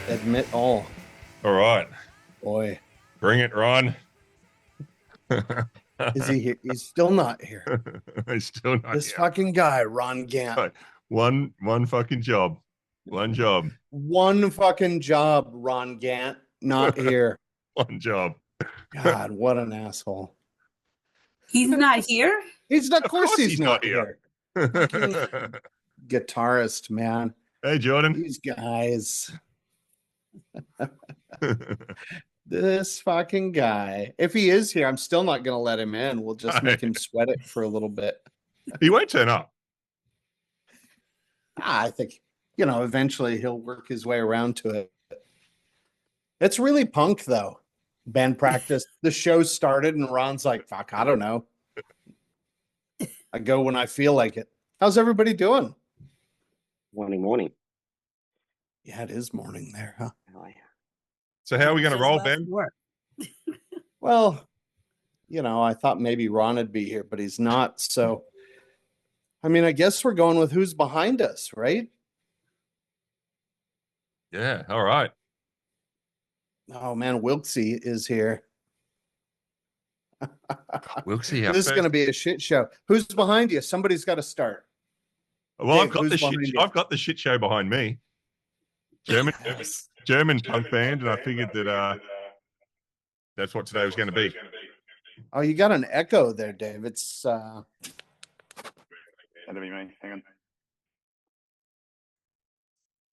Admit all. All right. Boy. Bring it, Ron. Is he here? He's still not here. He's still not This here. fucking guy, Ron Gant. One fucking job. One job. One fucking job, Ron Gant. Not here. One job. God, what an asshole. He's not here? He's not, of course he's not here. Guitarist, man. Hey, Jordan. These guys. This fucking guy. If he is here, I'm still not going to let him in. We'll just make him sweat it for a little bit. He won't turn up. I think, eventually he'll work his way around to it. It's really punk, though. Band practice. The show started, and Ron's like, fuck, I don't know. I go when I feel like it. How's everybody doing? Morning. Yeah, it is morning there, huh? Oh, yeah. So how are we going to roll, Ben? Well, I thought maybe Ron would be here, but he's not. So, I guess we're going with who's behind us, right? Yeah, all right. Oh, man, Wilksy is here. Wilksy, this is going to be a shit show. Who's behind you? Somebody's got to start. Well, I've got the shit show behind me. German punk band, and I figured that that's what today was going to be. Oh, you got an echo there, Dave. It's That'll be me. Hang on.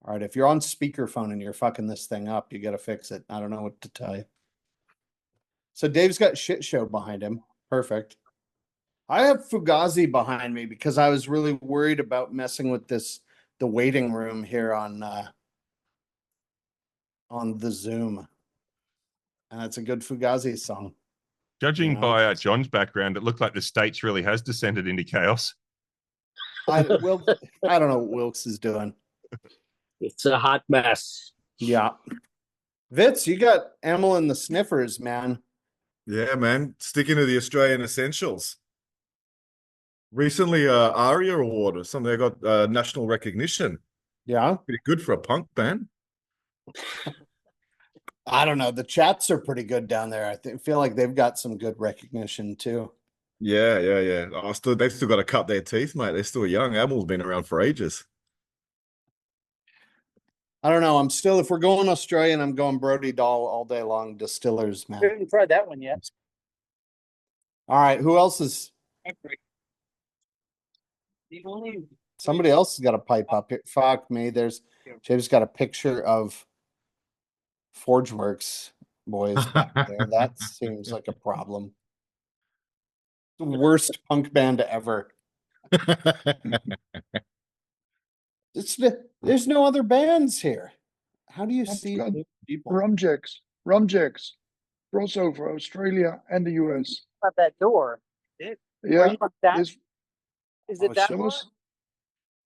All right, if you're on speakerphone and you're fucking this thing up, you got to fix it. I don't know what to tell you. So Dave's got shit show behind him. Perfect. I have Fugazi behind me because I was really worried about messing with the waiting room here on the Zoom. And it's a good Fugazi song. Judging by John's background, it looked like the States really has descended into chaos. I don't know what Wilkes is doing. It's a hot mess. Yeah. Vitz, you got Emil and the Sniffers, man. Yeah, man. Sticking to the Australian essentials. Recently, ARIA Award or something. They got national recognition. Yeah. Pretty good for a punk band. I don't know. The chats are pretty good down there. I feel like they've got some good recognition too. Yeah. They've still got to cut their teeth, mate. They're still young. Amel's been around for ages. I don't know. If we're going Australian, I'm going Brody Dahl all day long. Distillers, man. I haven't tried that one yet. All right. Who else is? Somebody else has got a pipe up here. Fuck me. James got a picture of Forgeworks boys back there. That seems like a problem. The worst punk band ever. There's no other bands here. How do you see people? Rumjacks, crossover Australia and the US. At that door. Yeah. Is it that one?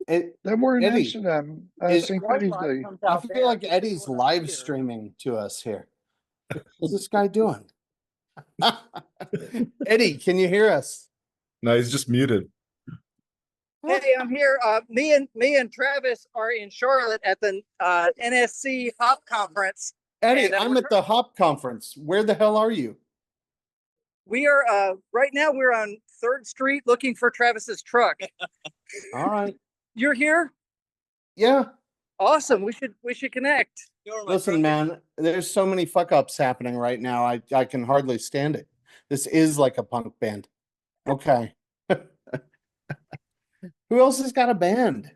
They were in Eddie, Amsterdam. St. Paddy's Day. I feel like Eddie's live streaming to us here. What's this guy doing? Eddie, can you hear us? No, he's just muted. Hey, I'm here. Me and Travis are in Charlotte at the NSC Hop Conference. Eddie, I'm at the Hop Conference. Where the hell are you? We are right now. We're on 3rd Street looking for Travis's truck. All right. You're here? Yeah. Awesome. We should connect. Listen, man, there's so many fuck ups happening right now. I can hardly stand it. This is like a punk band. Okay. Who else has got a band?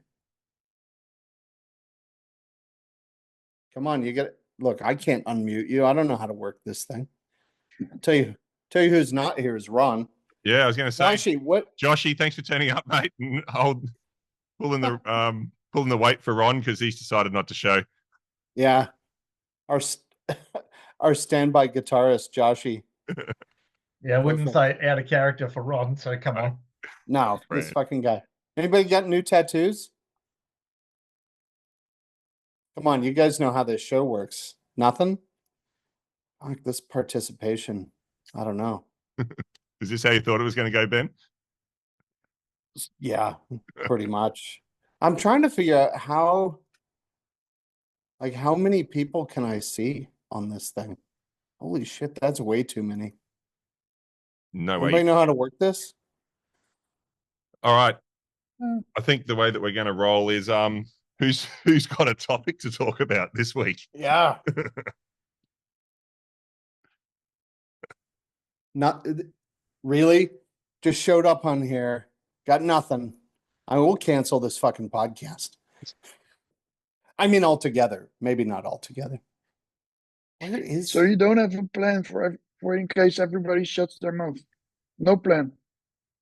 Come on, you get look, I can't unmute you. I don't know how to work this thing. Tell you who's not here is Ron. Yeah, I was going to say, Joshy, thanks for turning up, mate, and pulling the weight for Ron because he's decided not to show. Yeah, our standby guitarist, Joshy. Yeah, I wouldn't say out of character for Ron. So come on. No, this fucking guy. Anybody got new tattoos? Come on, you guys know how this show works. Nothing? Like this participation. I don't know. Is this how you thought it was going to go, Ben? Yeah, pretty much. I'm trying to figure out how many people can I see on this thing? Holy shit, that's way too many. No Anybody way. know how to work this? All right. I think the way that we're going to roll is who's got a topic to talk about this week? Yeah. Not really. Just showed up on here. Got nothing. I will cancel this fucking podcast. I mean, altogether. Maybe not altogether. Where is? So you don't have a plan for in case everybody shuts their mouth. No plan.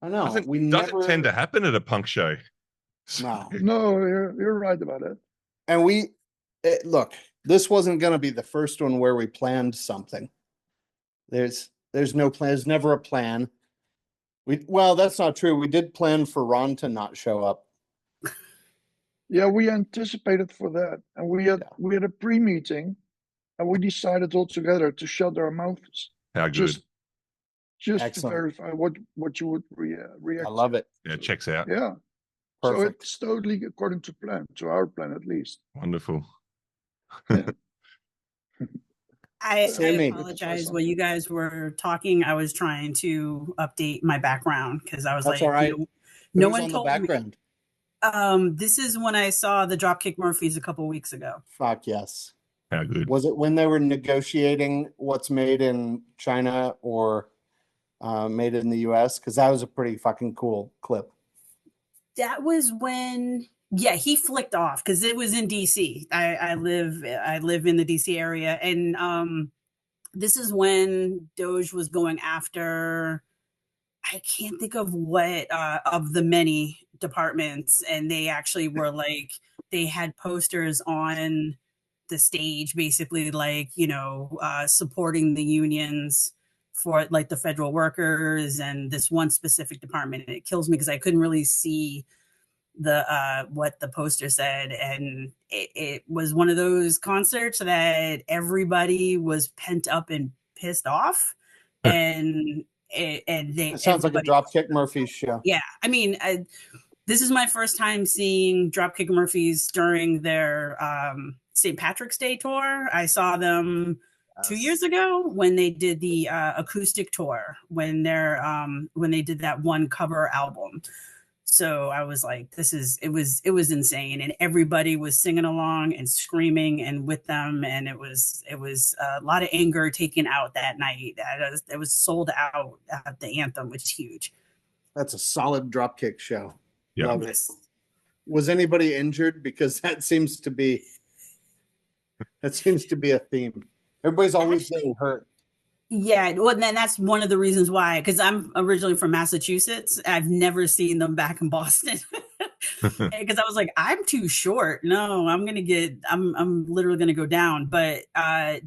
I know. Doesn't tend to happen at a punk show. No. No, you're right about it. And look, this wasn't going to be the first one where we planned something. There's no plan. There's never a plan. Well, that's not true. We did plan for Ron to not show up. Yeah, we anticipated for that, and we had a pre-meeting, and we decided all together to shut our mouths. How good! Just to verify what you would react. I love it. Yeah, checks out. Yeah. Perfect. So it's totally according to plan, to our plan at least. Wonderful. Yeah. I Sammy. apologize. While you guys were talking, I was trying to update my background because I was That's like, all right. no Who's one on the told background? me. This is when I saw the Dropkick Murphys a couple weeks ago. Fuck yes. How good. Was it when they were negotiating what's made in China or made in the US? Because that was a pretty fucking cool clip. That was when, he flicked off because it was in DC. I live in the DC area, and this is when Doge was going after, I can't think of what of the many departments, and they actually were like, they had posters on the stage, basically like, supporting the unions for like the federal workers and this one specific department. And it kills me because I couldn't really see the what the poster said, and it was one of those concerts that everybody was pent up and pissed off, and it sounds like a Dropkick Murphys show. Yeah, I mean, this is my first time seeing Dropkick Murphys during their St. Patrick's Day tour. I saw them 2 years ago when they did the acoustic tour, when they did that one cover album. So I was like, it was insane. And everybody was singing along and screaming and with them. And it was a lot of anger taken out that night. It was sold out at the anthem, which is huge. That's a solid Dropkick show. Yeah. Love it. Was anybody injured? Because that seems to be a theme. Everybody's always getting hurt. Yeah, well, then that's one of the reasons why, because I'm originally from Massachusetts. I've never seen them back in Boston because I was like, I'm too short. No, I'm literally gonna go down. But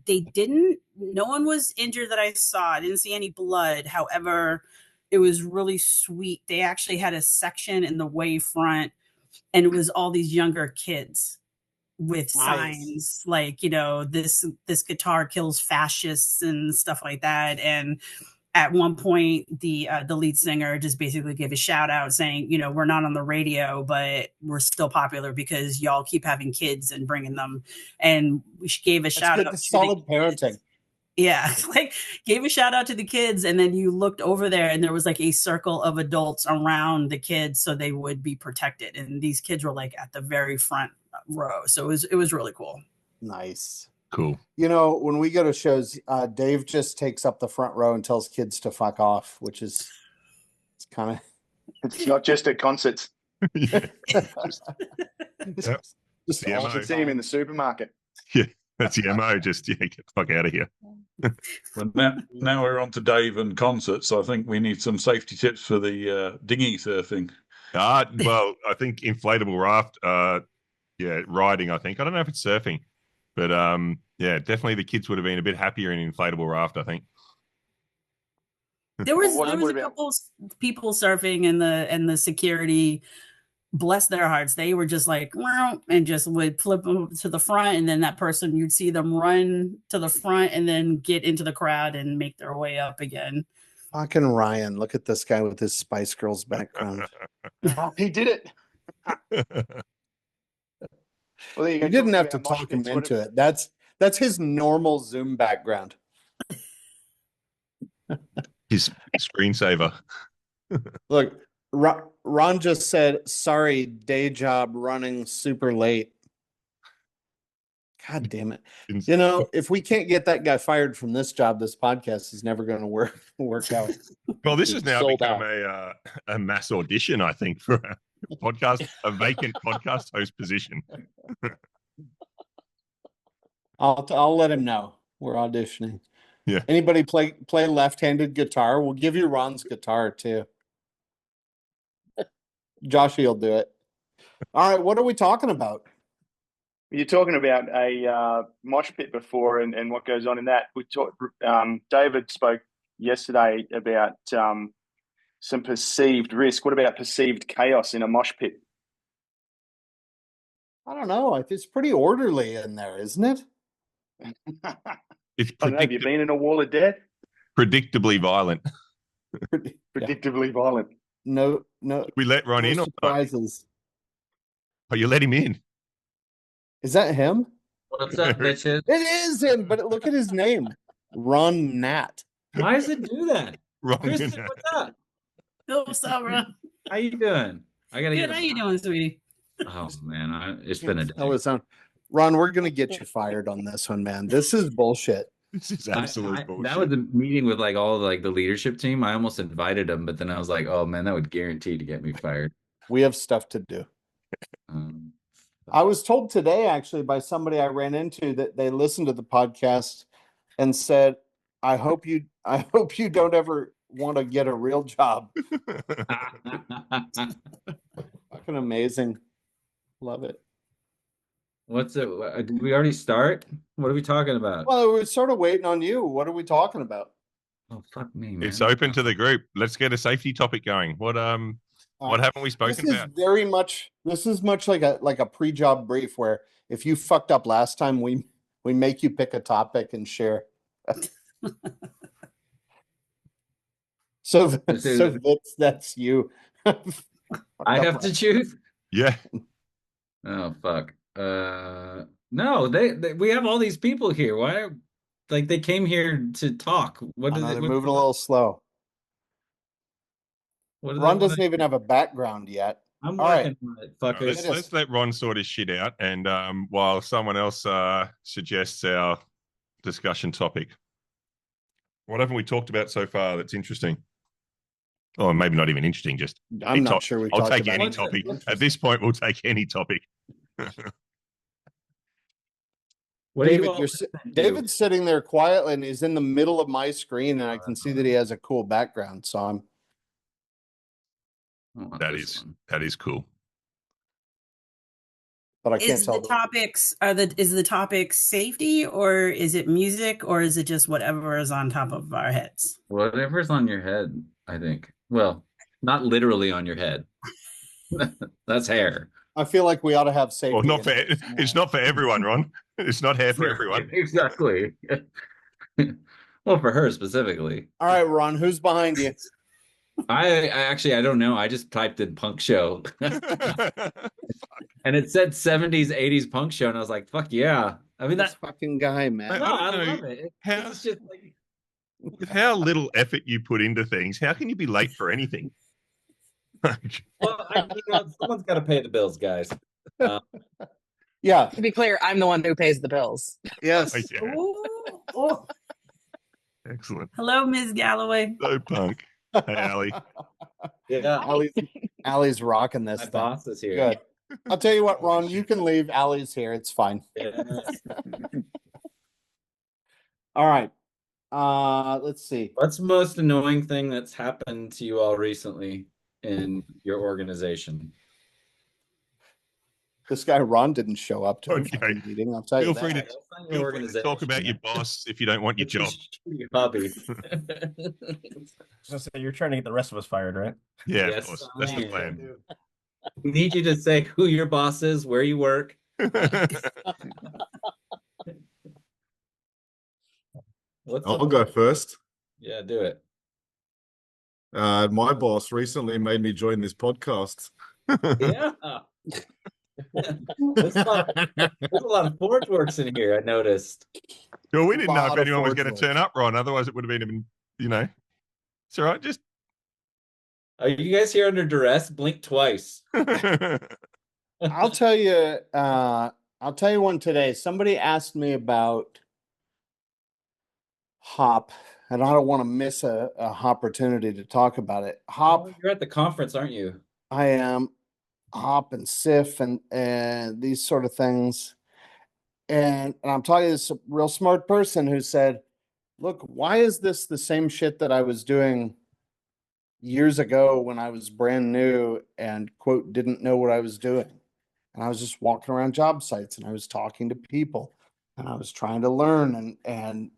they didn't. No one was injured that I saw. I didn't see any blood. However, it was really sweet. They actually had a section in the way front, and it was all these younger kids with signs like, this guitar kills fascists and stuff like that. And at one point, the lead singer just basically gave a shout out saying, we're not on the radio, but we're still popular because y'all keep having kids and bringing them. And we gave a shout out. Solid parenting. Yeah, like gave a shout out to the kids, and then you looked over there and there was like a circle of adults around the kids so they would be protected. And these kids were like at the very front row. So it was really cool. Nice. Cool. When we go to shows, Dave just takes up the front row and tells kids to fuck off, which is it's not just at concerts. Just You should see him in the supermarket. Yeah. That's the MO, just get the fuck out of here. Well, now we're on to Dave and concerts. I think we need some safety tips for the dinghy surfing. Well, I think inflatable raft, riding, I think. I don't know if it's surfing, but definitely the kids would have been a bit happier in inflatable raft, I think. There was a couple people surfing, and the security, bless their hearts, they were just like, and just would flip them to the front, and then that person, you'd see them run to the front and then get into the crowd and make their way up again. Fucking Ryan. Look at this guy with his Spice Girls background. Oh, he did it. Well, there you go. You didn't Talking have to about mosh talk him pits, what into it. That's his normal Zoom background. His screensaver. Look, Ron just said, sorry, day job running super late. God damn it. You know, if we can't get that guy fired from this job, this podcast is never going to work out. Well, this has now Sold become out. a mass audition, I think, for a podcast, a vacant podcast host position. I'll let him know we're auditioning. Yeah. Anybody play left-handed guitar? We'll give you Ron's guitar too. Joshy will do it. All right, what are we talking about? You're talking about a mosh pit before and what goes on in that. We talked. David spoke yesterday about some perceived risk. What about perceived chaos in a mosh pit? I don't know. It's pretty orderly in there, isn't it? It's I don't know, have you been in a wall of death? predictably violent. Predictably violent. No. We let Ron no in or not? surprises. Oh, you let him in. Is that him? What's up, bitches? It is him, but look at his name. Ron Nat. Why does it do that? Ron, Kristen, what's up? What's up, Ron? How you doing? I gotta Good. get How you doing, sweetie? Oh man, it's been a day. That was on. Ron, we're gonna get you fired on this one, man. This is bullshit. This is absolute bullshit. That was a meeting with like all like the leadership team. I almost invited them, but then I was like, oh man, that would guarantee to get me fired. We have stuff to do. I was told today, actually, by somebody I ran into that they listened to the podcast and said, I hope you don't ever want to get a real job. Fucking amazing. Love it. What's it? Did we already start? What are we talking about? Well, we're sort of waiting on you. What are we talking about? Oh, fuck me, man. It's open to the group. Let's get a safety topic going. What haven't we spoken about? This is much like a pre-job brief where if you fucked up last time, we make you pick a topic and share. So that's you. I have to choose. Yeah. Oh fuck. No, they we have all these people here. Why? Like they came here to talk. What is it? They're moving a little slow. Ron doesn't even have a background yet. I'm working on it, fuckers. Let's let Ron sort his shit out, and while someone else suggests our discussion topic. What haven't we talked about so far that's interesting? Or maybe not even interesting, just I'm not sure I'll take any topic. At this point, we'll take any topic. David's sitting there quietly and he's in the middle of my screen and I can see that he has a cool background. So that is cool. But I can't tell. Is the topic safety or is it music or is it just whatever is on top of our heads? Whatever's on your head, I think. Well, not literally on your head. That's hair. I feel like we ought to have safety. Well, it's not for everyone, Ron. It's not hair for everyone. Exactly. Well, for her specifically. All right, Ron, who's behind you? I actually I don't know. I just typed in punk show. And it said 70s, 80s punk show, and I was like, fuck yeah. I mean this fucking guy, man. No, I love it. It's just like with how little effort you put into things, how can you be late for anything? Well, someone's got to pay the bills, guys. Yeah. To be clear, I'm the one who pays the bills. Yes. Oh. Excellent. Hello, Ms. Galloway. So punk. Hey, Ali. Yeah, Ali's rocking this. My boss is here. Good. I'll tell you what, Ron, you can leave. Ali's here. It's fine. Yeah. All right. Let's see. What's the most annoying thing that's happened to you all recently in your organization? This guy Ron didn't show up to the meeting. I'll tell you Feel free to talk about your boss if you don't want your job. Your hobby. So you're trying to get the rest of us fired, right? Yeah, Yes, of course. That's the plan. We need you to say who your boss is, where you work. I'll go first. Yeah, do it. My boss recently made me join this podcast. Yeah. There's a lot of Forge Works in here, I noticed. Well, we didn't know if Lot of anyone was Forge going to turn Works. up, Ron. Otherwise, it would have been, it's all right. Just Are you guys here under duress? Blink twice. I'll tell you one today. Somebody asked me about hop, and I don't want to miss a opportunity to talk about it. Hop, Oh, you're at the conference, aren't you? I am. Hop and SIF and these sort of things. And I'm talking to this real smart person who said, look, why is this the same shit that I was doing years ago when I was brand new and quote didn't know what I was doing? And I was just walking around job sites and I was talking to people and I was trying to learn and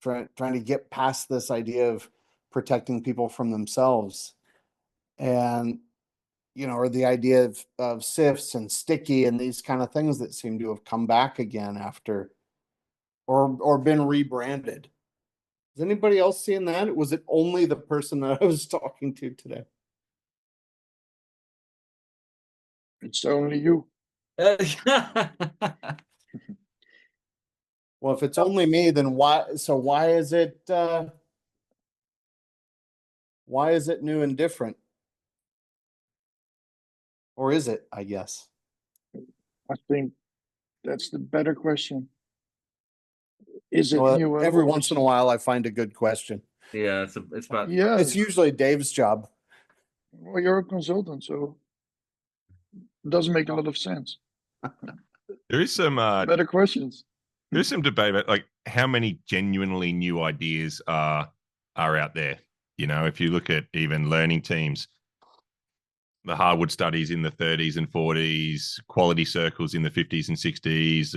trying to get past this idea of protecting people from themselves. And or the idea of SIFs and sticky and these kind of things that seem to have come back again after or been rebranded. Is anybody else seeing that? Was it only the person that I was talking to today? It's only you. Well, if it's only me, then why is it new and different? Or is it, I guess? I think that's the better question. Is it Well, new? every once in a while I find a good question. Yeah, it's about Yeah. It's usually Dave's job. Well, you're a consultant, so it doesn't make a lot of sense. there is some Better questions. there's some debate about like how many genuinely new ideas are out there. If you look at even learning teams, the hardwood studies in the 30s and 40s, quality circles in the 50s and 60s,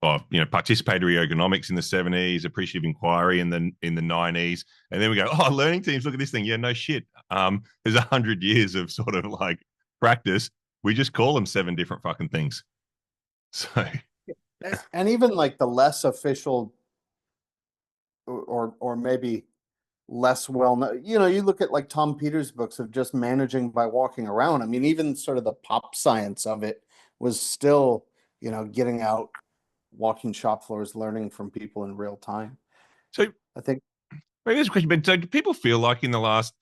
participatory ergonomics in the 70s, appreciative inquiry in the 90s, and then we go, oh, learning teams, look at this thing. Yeah, no shit. There's 100 years of sort of like practice. We just call them 7 different fucking things. So, and even like the less official or maybe less well known, you look at like Tom Peters' books of just managing by walking around. I mean, even sort of the pop science of it was still, getting out, walking shop floors, learning from people in real time. So I think maybe there's a question, but so do people feel like in the last,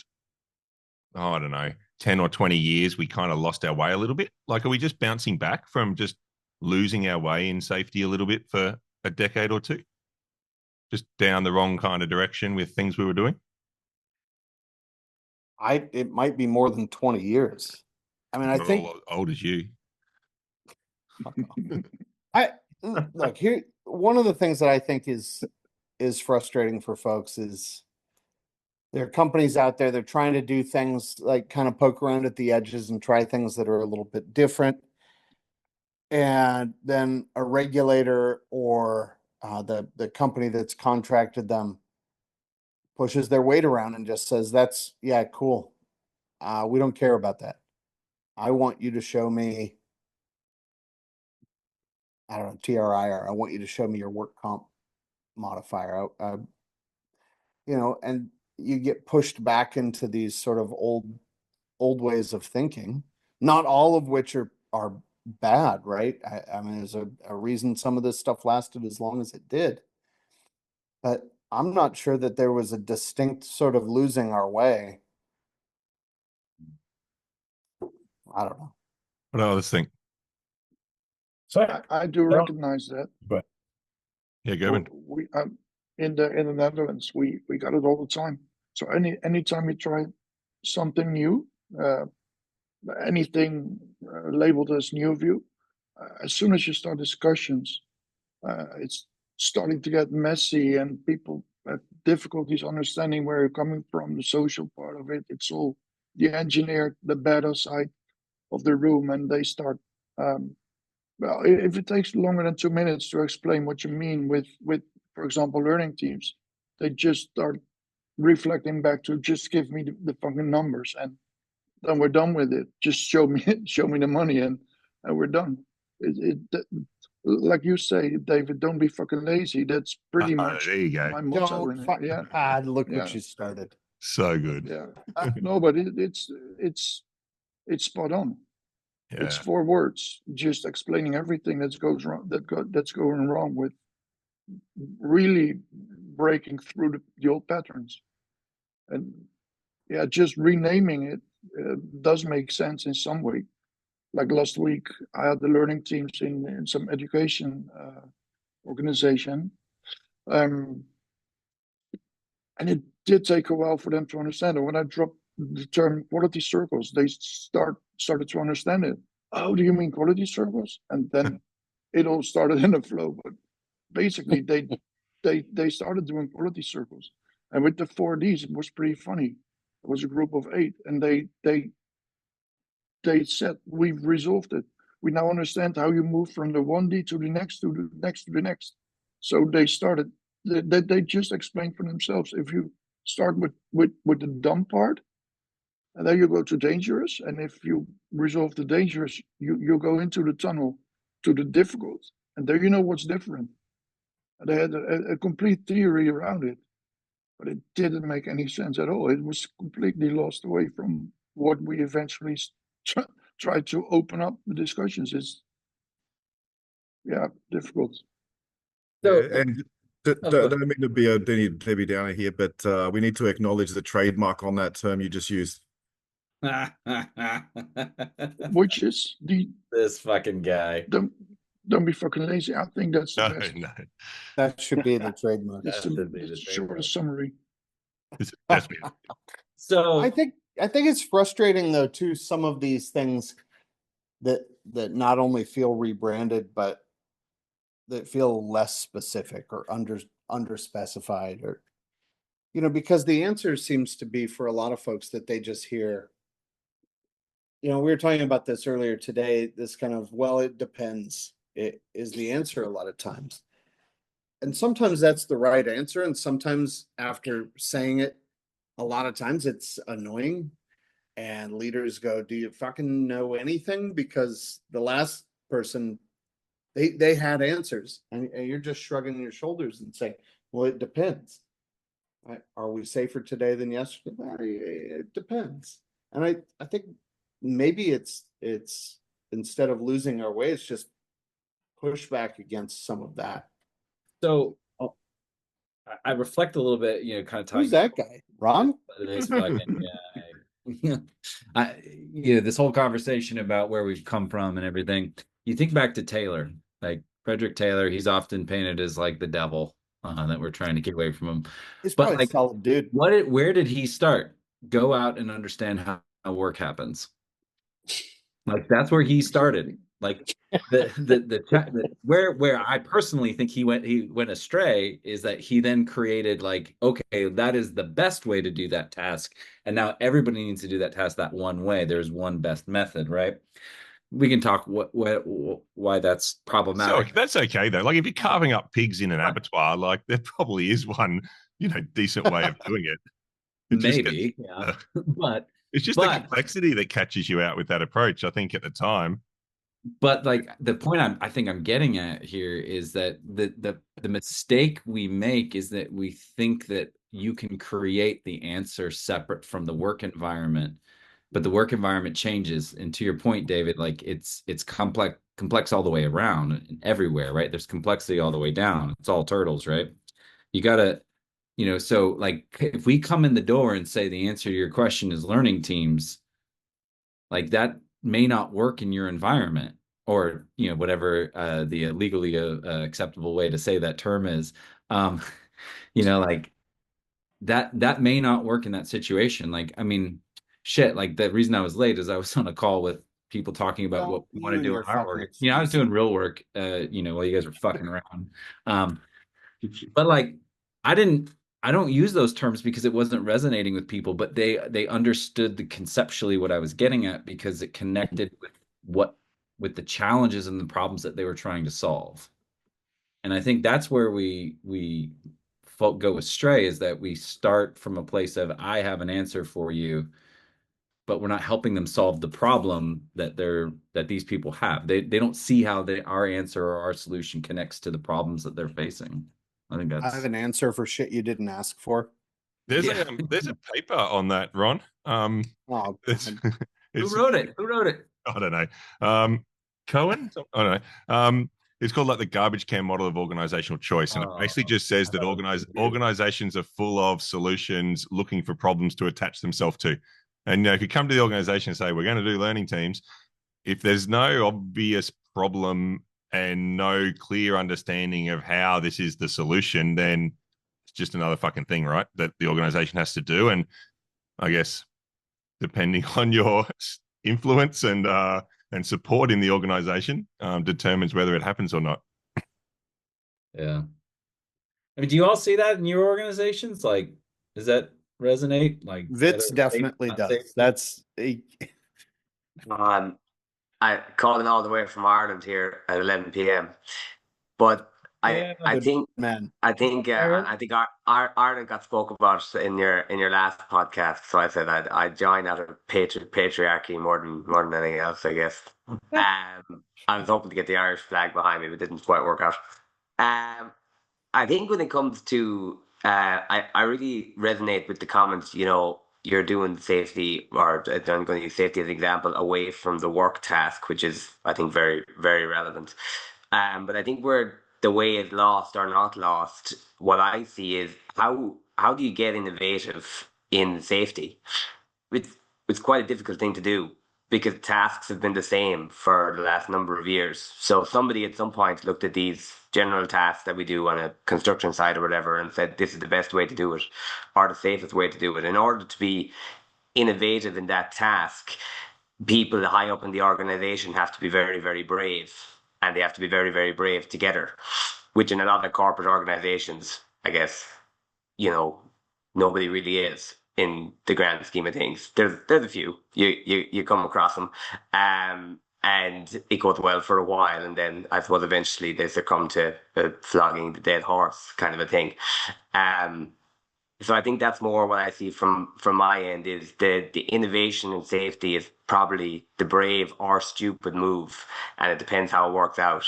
I don't know, 10 or 20 years, we kind of lost our way a little bit? Like, are we just bouncing back from just losing our way in safety a little bit for a decade or two? Just down the wrong kind of direction with things we were doing? it might be more than 20 years. I mean, I think old as you. Look here. One of the things that I think is frustrating for folks is there are companies out there, they're trying to do things like kind of poke around at the edges and try things that are a little bit different. And then a regulator or the company that's contracted them pushes their weight around and just says, that's, yeah, cool. We don't care about that. I want you to show me, I don't know, TRI, or I want you to show me your work comp modifier. And you get pushed back into these sort of old ways of thinking, not all of which are bad, right? I mean, there's a reason some of this stuff lasted as long as it did. But I'm not sure that there was a distinct sort of losing our way. I don't know. What others think? So I do recognize that. But yeah, Gerben. We in the Netherlands, we got it all the time. So anytime you try something new, anything labeled as new view, as soon as you start discussions, it's starting to get messy and people have difficulties understanding where you're coming from, the social part of it. It's all the engineer, the beta side of the room, and they start well, if it takes longer than 2 minutes to explain what you mean with for example, learning teams, they just start reflecting back to just give me the fucking numbers and then we're done with it. Just show me the money and we're done. Like you say, David, don't be fucking lazy. That's pretty much there you go. my motto. Look what you started. So good. Yeah. No, but it's spot on. Yeah. It's 4 words, just explaining everything that's going wrong with really breaking through the old patterns. And yeah, just renaming it does make sense in some way. Like last week, I had the learning teams in some education organization. And it did take a while for them to understand it. When I dropped the term quality circles, they started to understand it. Oh, do you mean quality circles? And then it all started in a flow. But basically, they started doing quality circles. And with the 4Ds, it was pretty funny. It was a group of 8, and they said, we've resolved it. We now understand how you move from the 1D to the next, to the next, to the next. So they started, they just explained for themselves. If you start with the dumb part, and then you go to dangerous, and if you resolve the dangerous, you go into the tunnel to the difficult, and there you know what's different. And they had a complete theory around it, but it didn't make any sense at all. It was completely lost away from what we eventually tried to open up the discussions. It's difficult. So, and don't mean to be a Debbie Downer here, but we need to acknowledge the trademark on that term you just used. Which is this fucking guy. Don't be fucking lazy. I think that's the best. No. That should be the trademark. It's the shortest summary. So I think it's frustrating though too, some of these things that not only feel rebranded, but that feel less specific or underspecified, or because the answer seems to be for a lot of folks that they just hear. We were talking about this earlier today, this kind of, well, it depends. It is the answer a lot of times. And sometimes that's the right answer. And sometimes after saying it, a lot of times it's annoying. And leaders go, do you fucking know anything? Because the last person, they had answers. And you're just shrugging your shoulders and saying, well, it depends. Are we safer today than yesterday? It depends. And I think maybe it's instead of losing our way, it's just push back against some of that. So I reflect a little bit, kind of talking. Who's that guy? Ron? This fucking guy. This whole conversation about where we've come from and everything. You think back to Taylor, like Frederick Taylor, he's often painted as like the devil that we're trying to get away from him. He's but probably like, a solid dude. Where did he start? Go out and understand how work happens. Like that's where he started. Like where I personally think he went astray is that he then created like, okay, that is the best way to do that task, and now everybody needs to do that task that one way. There's one best method, right? We can talk why that's problematic. So that's okay though. Like if you're carving up pigs in an abattoir, like there probably is one, decent way of doing it. Maybe, but it's just the complexity that catches you out with that approach, I think, at the time. But like the point I think I'm getting at here is that the mistake we make is that we think that you can create the answer separate from the work environment, but the work environment changes. And to your point, David, like it's complex all the way around and everywhere, right? There's complexity all the way down. It's all turtles, right? You gotta, so like if we come in the door and say the answer to your question is learning teams, like that may not work in your environment, or whatever the legally acceptable way to say that term is, like that may not work in that situation. Like, I mean, shit, like the reason I was late is I was on a call with people talking about what we want to do in our work. I was doing real work, while you guys were fucking around. But like, I don't use those terms because it wasn't resonating with people, but they understood conceptually what I was getting at because it connected with the challenges and the problems that they were trying to solve. And I think that's where we go astray, is that we start from a place of, I have an answer for you, but we're not helping them solve the problem that these people have. They don't see how our answer or our solution connects to the problems that they're facing. I think I have an answer for shit you didn't ask for. There's a paper on that, Ron. Oh, it's, Who wrote it? Who wrote it? I don't know. Cohen? I don't know. It's called like the garbage can model of organizational choice. And it basically just says that organizations are full of solutions looking for problems to attach themselves to. And if you come to the organization and say, we're going to do learning teams, if there's no obvious problem and no clear understanding of how this is the solution, then it's just another fucking thing, right? That the organization has to do. And I guess depending on your influence and support in the organization determines whether it happens or not. Yeah. I mean, do you all see that in your organizations? Like, does that resonate? Like, Vitz definitely does. That's I calling all the way from Ireland here at 11 p.m. But I think Ireland got spoke about in your last podcast. So I said I'd join out of patriarchy more than anything else, I guess. I was hoping to get the Irish flag behind me, but it didn't quite work out. I think when it comes to I really resonate with the comments, you're doing safety, or I'm going to use safety as an example, away from the work task, which is, I think, very, very relevant. But I think where the way is lost or not lost, what I see is how do you get innovative in safety? It's quite a difficult thing to do because tasks have been the same for the last number of years. So somebody at some point looked at these general tasks that we do on a construction site or whatever and said, this is the best way to do it, or the safest way to do it. In order to be innovative in that task, people high up in the organization have to be very, very brave, and they have to be very, very brave together, which in a lot of corporate organizations, I guess, nobody really is in the grand scheme of things. There's a few, you come across them, and it goes well for a while, and then I suppose eventually they succumb to flogging the dead horse kind of a thing. So I think that's more what I see from my end, is the innovation in safety is probably the brave or stupid move, and it depends how it works out.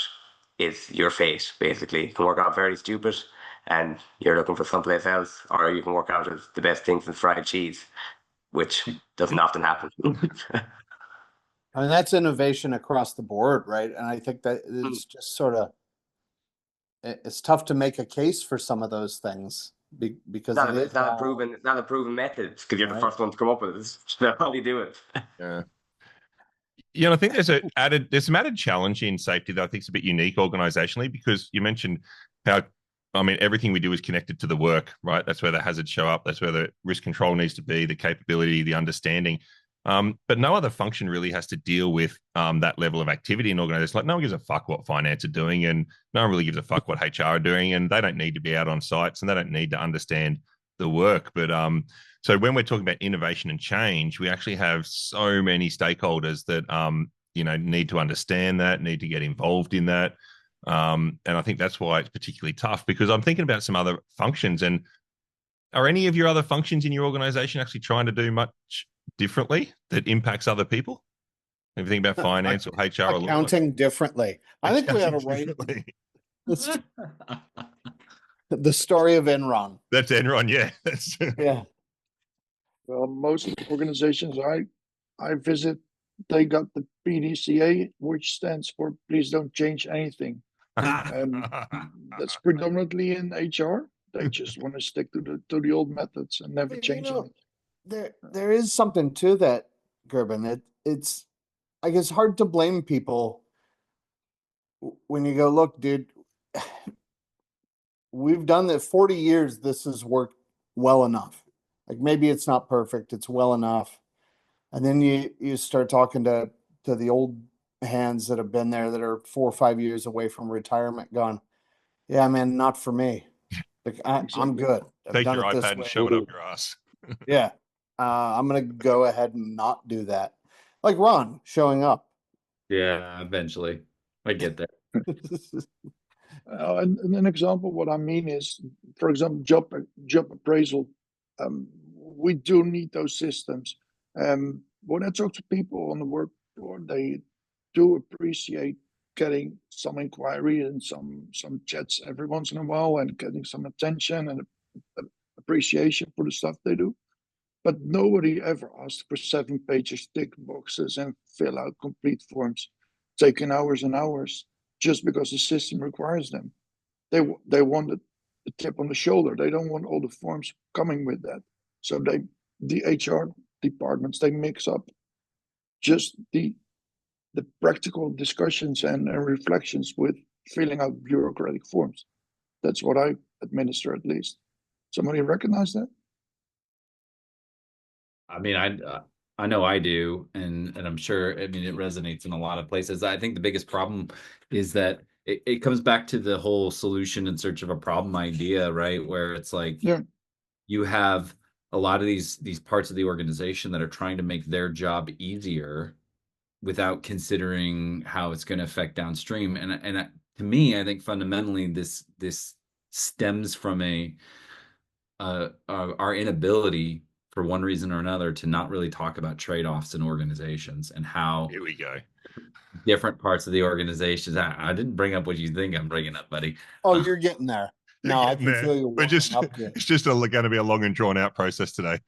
Is your fate, basically. It can work out very stupid and you're looking for someplace else, or you can work out as the best thing since fried cheese, which doesn't often happen. I mean, that's innovation across the board, right? And I think that it's just sort of, it's tough to make a case for some of those things because it's not a proven method, because you're the first one to come up with it. That's how you do it. Yeah. I think there's some added challenge in safety that I think is a bit unique organizationally, because you mentioned how, everything we do is connected to the work, right? That's where the hazards show up. That's where the risk control needs to be, the capability, the understanding. But no other function really has to deal with that level of activity in organizations. Like, no one gives a fuck what finance are doing, and no one really gives a fuck what HR are doing, and they don't need to be out on sites, and they don't need to understand the work. But so when we're talking about innovation and change, we actually have so many stakeholders that need to understand that, need to get involved in that. And I think that's why it's particularly tough, because I'm thinking about some other functions. And are any of your other functions in your organization actually trying to do much differently that impacts other people? If you think about finance or HR, accounting differently. I think we ought to write the story of Enron. That's Enron, yeah. Yeah. Well, most organizations I visit, they got the PDCA, which stands for please don't change anything. And that's predominantly in HR. They just want to stick to the old methods and never change anything. There is something to that, Gerben. It's I guess hard to blame people when you go, look, dude, we've done this 40 years. This has worked well enough. Like, maybe it's not perfect. It's well enough. And then you start talking to the old hands that have been there, that are 4 or 5 years away from retirement, going, yeah, man, not for me. Like, I'm good. Take your iPad and shove it up your ass. Yeah. I'm going to go ahead and not do that. Like Ron showing up. Yeah, eventually. I get there. And an example, what I mean is, for example, job appraisal. We do need those systems. When I talk to people on the work floor, they do appreciate getting some inquiry and some chats every once in a while, and getting some attention and appreciation for the stuff they do. But nobody ever asked for 7 pages, tick boxes, and fill out complete forms, taking hours and hours just because the system requires them. They want a tip on the shoulder. They don't want all the forms coming with that. So the HR departments, they mix up just the practical discussions and reflections with filling out bureaucratic forms. That's what I administer, at least. Somebody recognize that? I mean, I know I do, and I'm sure, I mean, it resonates in a lot of places. I think the biggest problem is that it comes back to the whole solution in search of a problem idea, right? Where it's like you have a lot of these parts of the organization that are trying to make their job easier without considering how it's going to affect downstream. And to me, I think fundamentally this stems from our inability, for one reason or another, to not really talk about trade-offs in organizations and how here we go. Different parts of the organizations. I didn't bring up what you think I'm bringing up, buddy. Oh, you're getting there. No, I can feel you. We're just, it's just going to be a long and drawn out process today.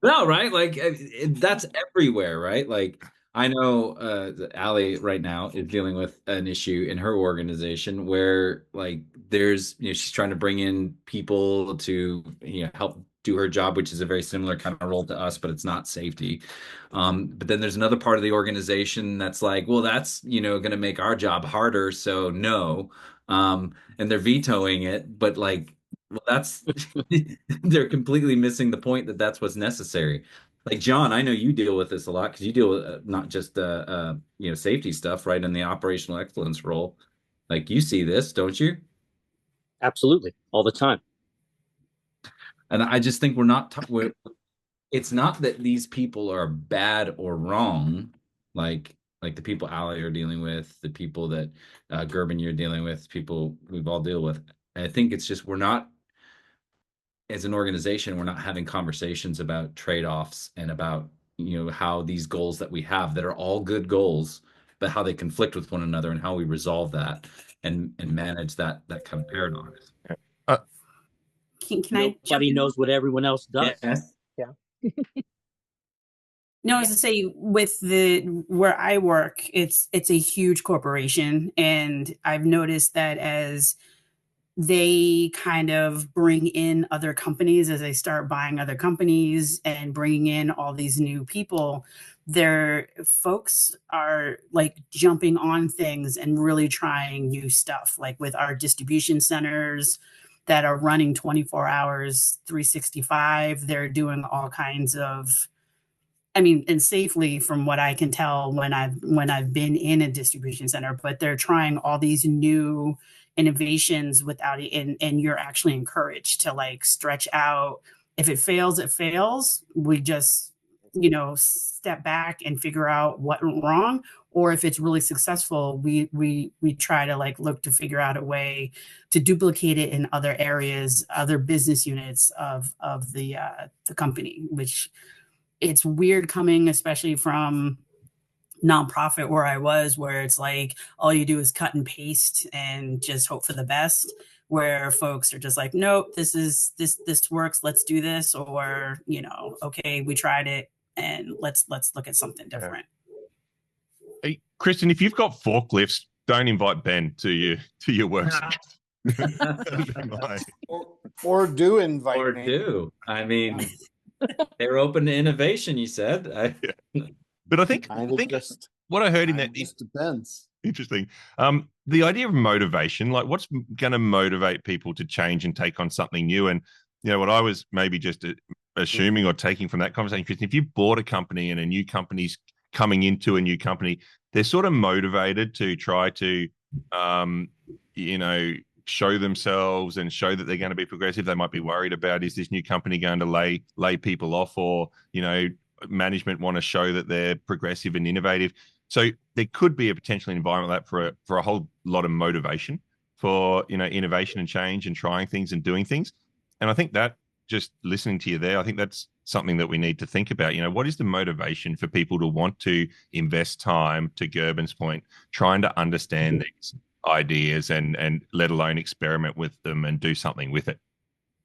No, right? Like that's everywhere, right? Like I know Allie right now is dealing with an issue in her organization where like there's, she's trying to bring in people to, help do her job, which is a very similar kind of role to us, but it's not safety. But then there's another part of the organization that's like, well, that's, going to make our job harder. So no. And they're vetoing it, but like, well, that's they're completely missing the point that that's what's necessary. Like John, I know you deal with this a lot because you deal with not just safety stuff, right? In the operational excellence role, like you see this, don't you? Absolutely, all the time. And I just think it's not that these people are bad or wrong, like the people Allie are dealing with, the people that Gerben you're dealing with, people we've all dealt with. I think it's just we're not, as an organization, we're not having conversations about trade-offs and about how these goals that we have that are all good goals, but how they conflict with one another and how we resolve that and manage that kind of paradox. Can I? Nobody knows what everyone else does. Yes. Yeah. No, I was to say with where I work, it's a huge corporation, and I've noticed that as they kind of bring in other companies, as they start buying other companies and bringing in all these new people, their folks are like jumping on things and really trying new stuff, like with our distribution centers that are running 24 hours, 365. They're doing all kinds of, and safely from what I can tell when I've been in a distribution center, but they're trying all these new innovations without it. And you're actually encouraged to like stretch out. If it fails, it fails. We just, step back and figure out what went wrong. Or if it's really successful, we try to like look to figure out a way to duplicate it in other areas, other business units of the company, which it's weird coming, especially from nonprofit where I was, where it's like all you do is cut and paste and just hope for the best, where folks are just like, nope, this works, let's do this, or okay, we tried it and let's look at something different. Hey, Kristen, if you've got forklifts, don't invite Ben to your work. or do invite or me. do. I mean, they're open to innovation, you said. But I think what I heard in that just depends. Interesting. The idea of motivation, like what's going to motivate people to change and take on something new? And what I was maybe just assuming or taking from that conversation, Kristen, if you bought a company and a new company's coming into a new company, they're sort of motivated to try to, show themselves and show that they're going to be progressive. They might be worried about, is this new company going to lay people off, or, management want to show that they're progressive and innovative. So there could be a potential environment like that for a whole lot of motivation for, innovation and change and trying things and doing things. And I think that, just listening to you there, I think that's something that we need to think about. What is the motivation for people to want to invest time, to Gerben's point, trying to understand these ideas and let alone experiment with them and do something with it?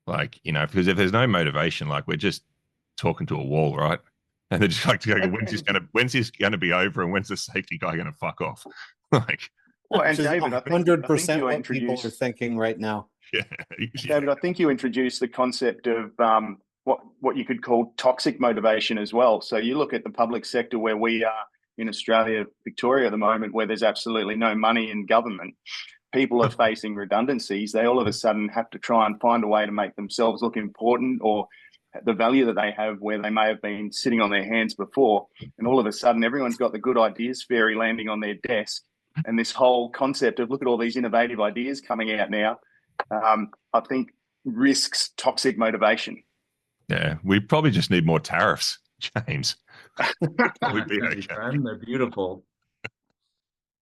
Like, you know, because if there's no motivation, like we're just talking to a wall, right? And they're just like, when's this gonna be over, and when's the safety guy gonna fuck off? Like, well, and David, I think 100% you what people are introduced. thinking right now. Yeah, David, I think you introduced the concept of what you could call toxic motivation as well. So you look at the public sector where we are in Australia, Victoria at the moment, where there's absolutely no money in government. People are facing redundancies. They all of a sudden have to try and find a way to make themselves look important or the value that they have where they may have been sitting on their hands before. And all of a sudden, everyone's got the good ideas fairy landing on their desk. And this whole concept of look at all these innovative ideas coming out now, I think risks toxic motivation. Yeah, we probably just need more tariffs, James. We'd be okay. They're beautiful.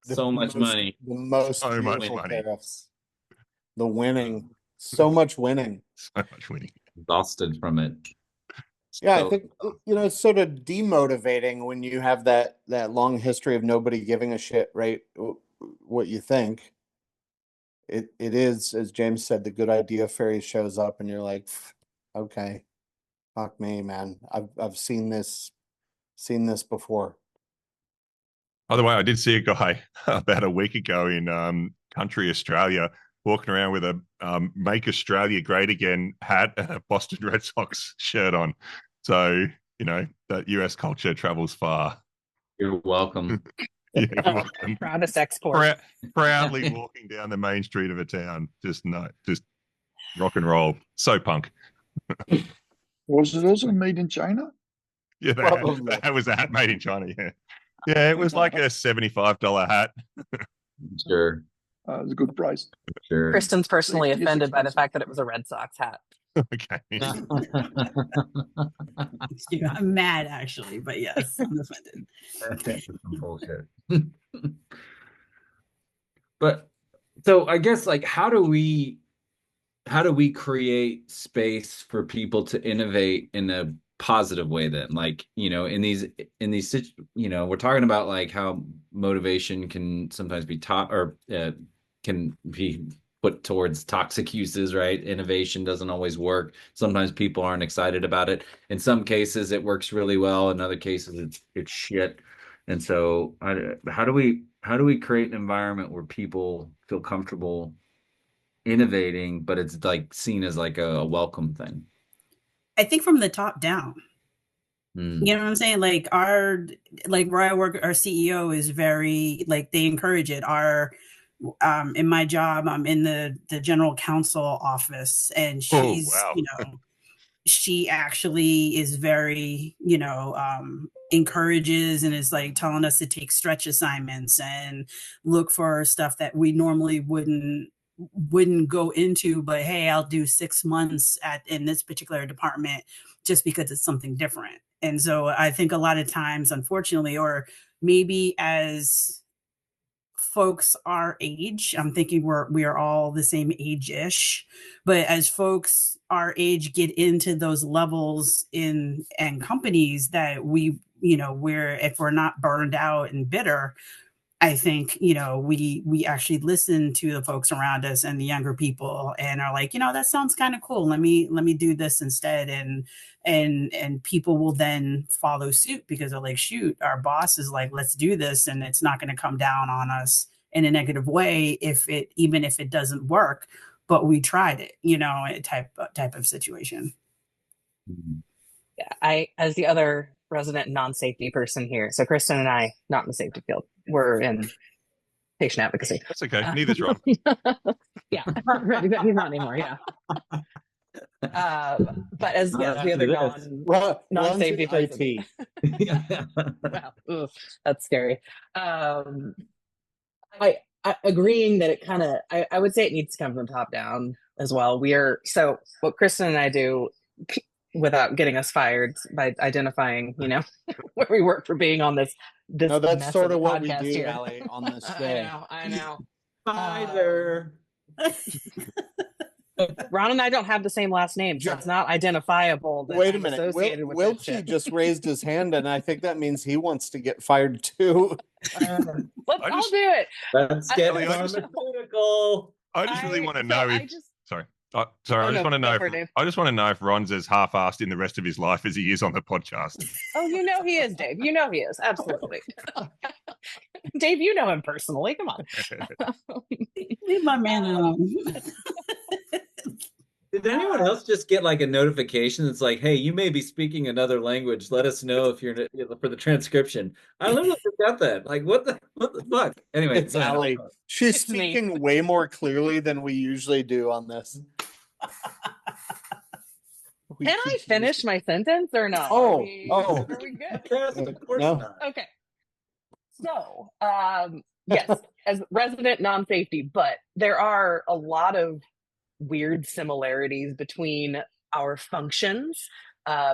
So much money. The most so much beautiful money. tariffs. The winning. So much winning. So much winning. Exhausted from it. Yeah, So- I think it's sort of demotivating when you have that long history of nobody giving a shit, right? What you think. It is, as James said, the good idea fairy shows up, and you're like, okay, fuck me, man. I've seen this before. By the way, I did see a guy about a week ago in country Australia walking around with a "Make Australia Great Again" hat and a Boston Red Sox shirt on. So, you know, that US culture travels far. You're welcome. Yeah, you're welcome. Proudest export. Proudly walking down the main street of a town. Just rock and roll. So punk. Was it also made in China? Yeah, that was a hat made in China. Yeah. Yeah, it was like a $75 hat. Sure. It's a good price. Sure. Kristen's personally It's offended by the expensive. fact that it was a Red Sox hat. Okay. I'm mad actually, but yes, I'm offended. Bullshit. But so I guess like how do we create space for people to innovate in a positive way then? Like, you know, in these you know, we're talking about like how motivation can sometimes be can be put towards toxic uses, right? Innovation doesn't always work. Sometimes people aren't excited about it. In some cases it works really well. In other cases it's shit. And so how do we create an environment where people feel comfortable innovating, but it's like seen as like a welcome thing? I think from the top down. Mm. You know what I'm saying? Like where I work, our CEO is very like they encourage it. In my job, I'm in the general counsel office, and she's you know, she actually is very, you know, encourages and is like telling us to take stretch assignments and look for stuff that we normally wouldn't go into, but hey, I'll do 6 months in this particular department just because it's something different. And so I think a lot of times, unfortunately, or maybe as folks our age, I'm thinking we are all the same age-ish, but as folks our age get into those levels and companies that we, you know, if we're not burned out and bitter, I think, you know, we actually listen to the folks around us and the younger people and are like, you know, that sounds kind of cool. Let me do this instead. And people will then follow suit because they're like, shoot, our boss is like, let's do this. And it's not going to come down on us in a negative way even if it doesn't work, but we tried it, you know, type of situation. Yeah, I, as the other resident non-safety person here, so Kristen and I, not in the safety field, we're in patient advocacy. That's okay. Neither's wrong. Yeah, he's not anymore. Yeah. But as the other non-safety person, wow, oof, that's scary. I agreeing that it kind of, I would say it needs to come from top down as well. So what Kristen and I do, without getting us fired, by identifying, you know, where we work for being on this. No, that's sort of what we do, here. Allie, on this day. I know. Spider. Ron and I don't have the same last name, so it's not identifiable. Wait a minute. Wilchie just raised his hand, and I think that means he wants to get fired too. Let's all do it. Let's get political. I just really want to know if. Sorry. Sorry, Oh, I just no, want to go know. for it, Dave. I just want to know if Ron's as half-assed in the rest of his life as he is on the podcast. Oh, you know he is, Dave. You know he is. Absolutely. Dave, you know him personally. Come on. Leave my man alone. Did anyone else just get like a notification that's like, "Hey, you may be speaking another language. Let us know if you're for the transcription." I don't know if you got that. Like, what the fuck? Anyway, It's go ahead. Allie. She's It's me. speaking way more clearly than we usually do on this. Can I finish my sentence or no? Oh, Are we good? Yes, of course No. not. Okay. So, yes, as resident non-safety, but there are a lot of weird similarities between our functions,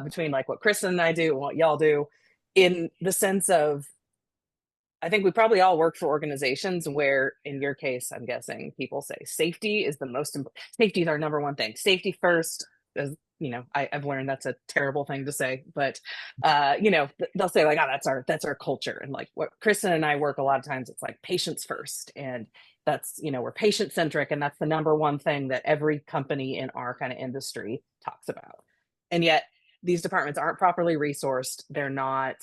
between like what Kristen and I do and what y'all do, in the sense of, I think we probably all work for organizations where, in your case, I'm guessing people say safety is the most important. Safety is our number one thing. Safety first. As you know, I've learned that's a terrible thing to say, but you know, they'll say like, "Oh, that's our culture." And like what Kristen and I work a lot of times, it's like patients first, and that's, you know, we're patient centric, and that's the number one thing that every company in our kind of industry talks about. And yet, these departments aren't properly resourced. They're not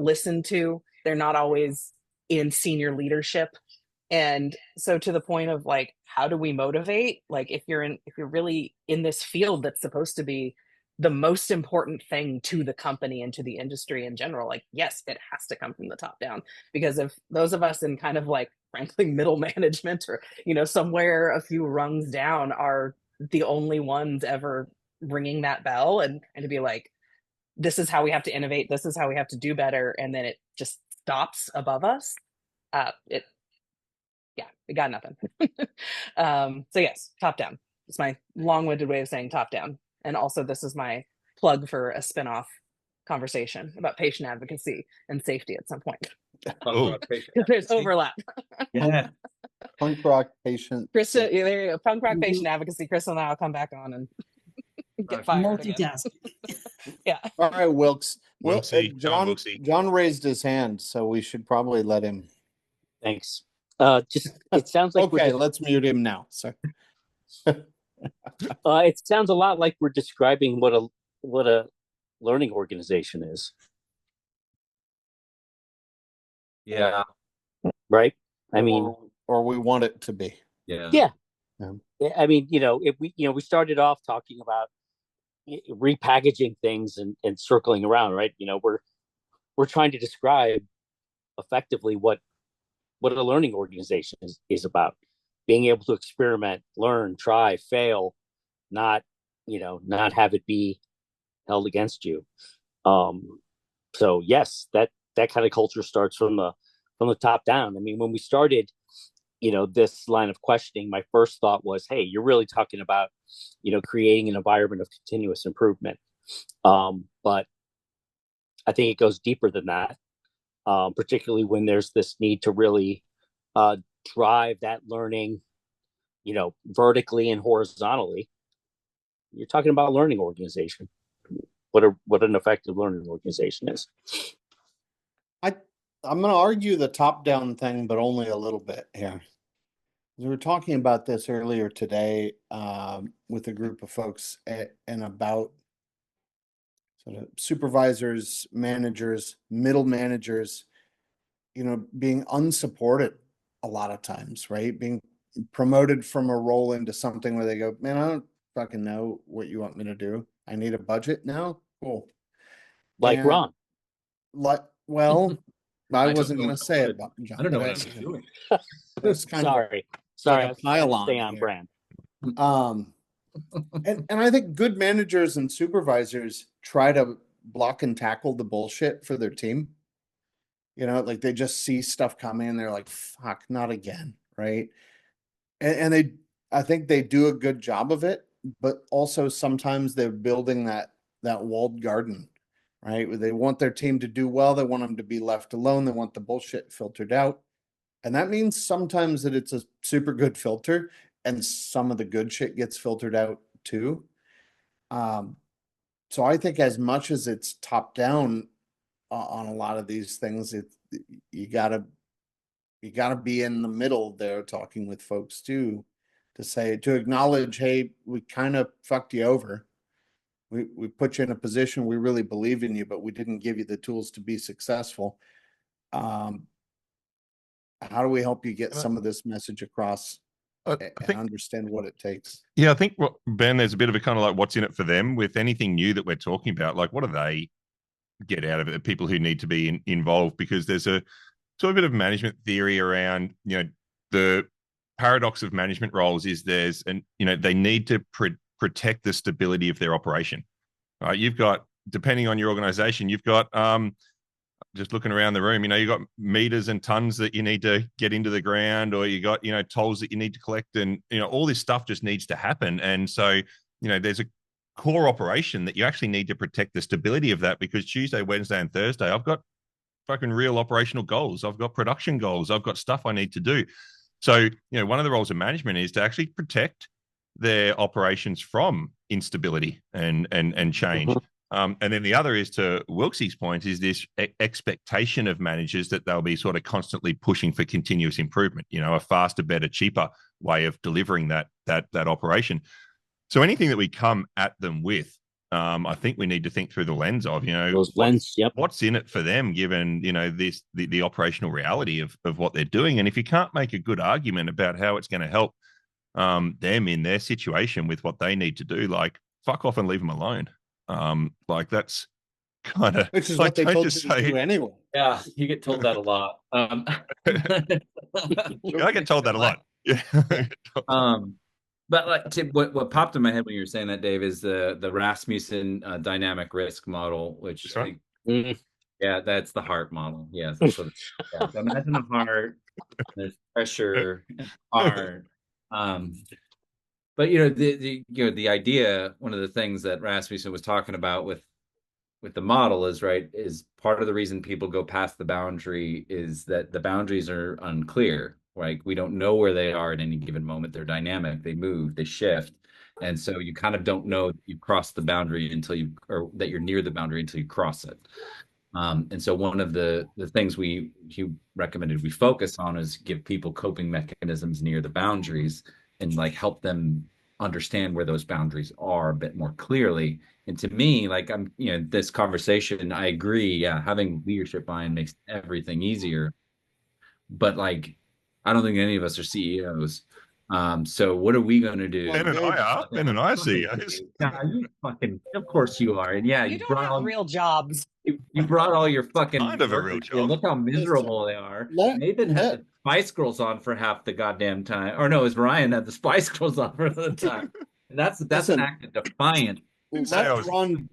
listened to. They're not always in senior leadership. And so to the point of like, how do we motivate? Like if you're really in this field that's supposed to be the most important thing to the company and to the industry in general, like, yes, it has to come from the top down. Because if those of us in kind of like, frankly, middle management or, you know, somewhere a few rungs down are the only ones ever ringing that bell and to be like, this is how we have to innovate, this is how we have to do better, and then it just stops above us, we got nothing. So yes, top down. It's my long-winded way of saying top down. And also this is my plug for a spin-off conversation about patient advocacy and safety at some point. Oh, Because there's overlap. Yeah. Punk rock patient. Kristen, there you go. Punk rock patient advocacy. Kristen and I will come back on and get fired again. Multitask. Yeah. All right, Wilkes. Wilksy. John raised his hand, so we should probably let him. Thanks. Just it sounds like okay. Let's mute him now. Sorry. It sounds a lot like we're describing what a learning organization is. Yeah. Right. I mean, or we want it to be. Yeah. Yeah. I mean, you know, if we started off talking about repackaging things and circling around, right? You know, we're trying to describe effectively what a learning organization is about. Being able to experiment, learn, try, fail, not have it be held against you. So yes, that kind of culture starts from the top down. I mean, when we started, this line of questioning, my first thought was, hey, you're really talking about, creating an environment of continuous improvement. But I think it goes deeper than that, particularly when there's this need to really drive that learning, vertically and horizontally. You're talking about learning organization. What an effective learning organization is. I'm going to argue the top-down thing, but only a little bit here. We were talking about this earlier today with a group of folks and about sort of supervisors, managers, middle managers, being unsupported a lot of times, right? Being promoted from a role into something where they go, man, I don't fucking know what you want me to do. I need a budget now. Cool. Like Ron. Well, I wasn't going to say it, John. I don't know what I'm doing. It's kind Sorry. Like a pile-on Stay on here. brand. And I think good managers and supervisors try to block and tackle the bullshit for their team. Like they just see stuff coming and they're like, fuck, not again. Right. And I think they do a good job of it, but also sometimes they're building that walled garden, right? Where they want their team to do well. They want them to be left alone. They want the bullshit filtered out. And that means sometimes that it's a super good filter and some of the good shit gets filtered out too. So I think as much as it's top down on a lot of these things, you gotta be in the middle there talking with folks too. to acknowledge, hey, we kind of fucked you over. We put you in a position, we really believe in you, but we didn't give you the tools to be successful. How do we help you get some of this message across and understand what it takes? Yeah, I think, Ben, there's a bit of a kind of like what's in it for them with anything new that we're talking about. Like, what do they get out of it? The people who need to be involved, because there's a sort of bit of management theory around, the paradox of management roles is they need to protect the stability of their operation. Right? You've got, depending on your organization, you've got just looking around the room, you've got meters and tons that you need to get into the ground, or you got, tolls that you need to collect, and, all this stuff just needs to happen. And so, there's a core operation that you actually need to protect the stability of that, because Tuesday, Wednesday, and Thursday, I've got fucking real operational goals. I've got production goals. I've got stuff I need to do. So, one of the roles of management is to actually protect their operations from instability and change. And then the other is, to Wilkes's point, is this expectation of managers that they'll be sort of constantly pushing for continuous improvement, a faster, better, cheaper way of delivering that operation. So anything that we come at them with, I think we need to think through the lens of, what's in it for them, given, the operational reality of what they're doing. And if you can't make a good argument about how it's going to help them in their situation with what they need to do, like, fuck off and leave them alone. Like, that's kind of, which is what they told you to do anyway. Yeah, you get told that a lot. I get told that a lot. Yeah. But like, what popped in my head when you were saying that, Dave, is the Rasmussen dynamic risk model, which yeah, that's the heart model. Yes, that's what so imagine a heart. There's pressure and heart. But the idea, one of the things that Rasmussen was talking about with the model is part of the reason people go past the boundary is that the boundaries are unclear. Right? We don't know where they are at any given moment. They're dynamic. They move. They shift. And so you kind of don't know that you cross the boundary or that you're near the boundary until you cross it. And so one of the things he recommended we focus on is give people coping mechanisms near the boundaries and like help them understand where those boundaries are a bit more clearly. And to me, like, this conversation, I agree. Yeah, having leadership buy-in makes everything easier. But like, I don't think any of us are CEOs. So what are we going to do? Ben and I are CEOs. Yeah, you fucking, of course you are. And yeah, you don't have real jobs. You brought all your fucking kind of a real job. Look how miserable they are. Nathan had the Spice Girls on for half the goddamn time. Or no, it was Ryan had the Spice Girls on for the time. And that's an act of defiance. Let Ron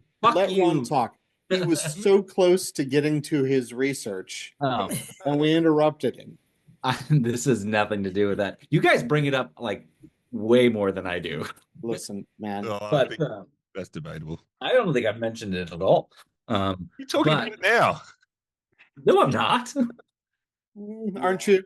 talk. He was so close to getting to his research, and we interrupted him. This has nothing to do with that. You guys bring it up like way more than I do. Listen, man. But that's debatable. I don't think I've mentioned it at all. You're talking about it now. No, I'm not. Aren't you?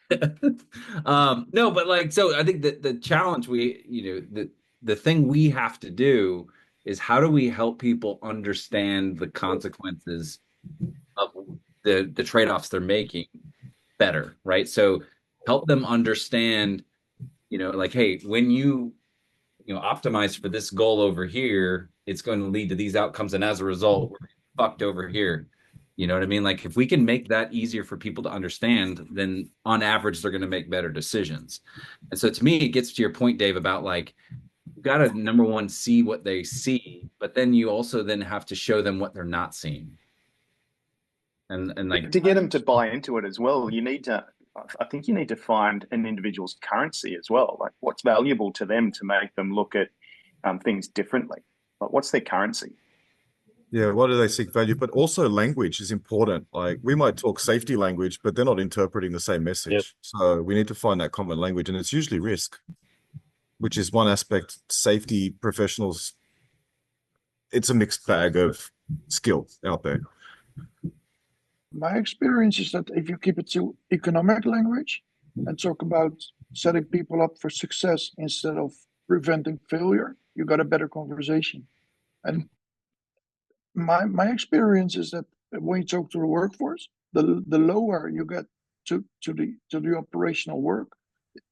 No, but like, so I think that the challenge the thing we have to do is how do we help people understand the consequences of the trade-offs they're making better, right? So help them understand, like, hey, when you optimize for this goal over here, it's going to lead to these outcomes, and as a result, we're fucked over here. You know what I mean? Like, if we can make that easier for people to understand, then on average, they're going to make better decisions. And so to me, it gets to your point, Dave, about like, you got to, number one, see what they see, but then you also then have to show them what they're not seeing. And like, to get them to buy into it as well, I think you need to find an individual's currency as well. Like, what's valuable to them to make them look at things differently? Like, what's their currency? Yeah, what do they seek value? But also language is important. Like, we might talk safety language, but they're not interpreting the same message. Yep. So we need to find that common language, and it's usually risk, which is one aspect. Safety professionals, it's a mixed bag of skill out there. My experience is that if you keep it to economic language and talk about setting people up for success instead of preventing failure, you got a better conversation. And my experience is that when you talk to the workforce, the lower you get to the operational work,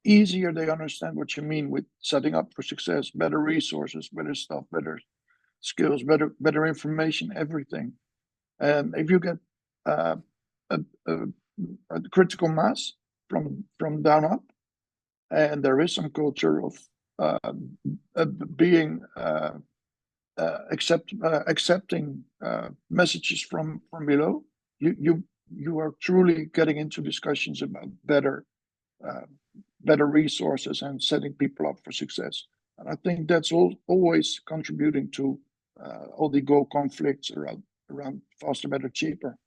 easier they understand what you mean with setting up for success, better resources, better stuff, better skills, better information, everything. And if you get a, a critical mass from down up, and there is some culture of being accepting messages from below, you are truly getting into discussions about better resources and setting people up for success. And I think that's always contributing to all the goal conflicts around faster, better, cheaper.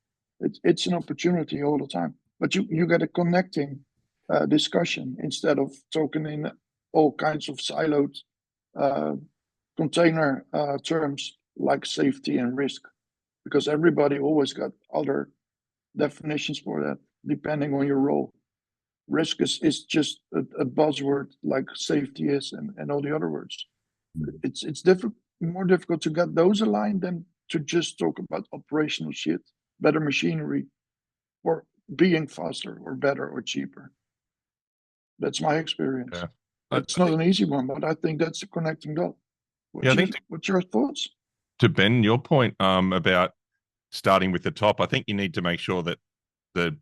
It's an opportunity all the time, but you get a connecting discussion instead of talking in all kinds of siloed container terms like safety and risk, because everybody always got other definitions for that depending on your role. Risk is just a buzzword like safety is, and all the other words. It's more difficult to get those aligned than to just talk about operational shit, better machinery, or being faster or better or cheaper. That's my experience. Yeah. It's not an easy one, but I think that's a connecting dot. What's your thoughts? To Ben, your point about starting with the top, I think you need to make sure that the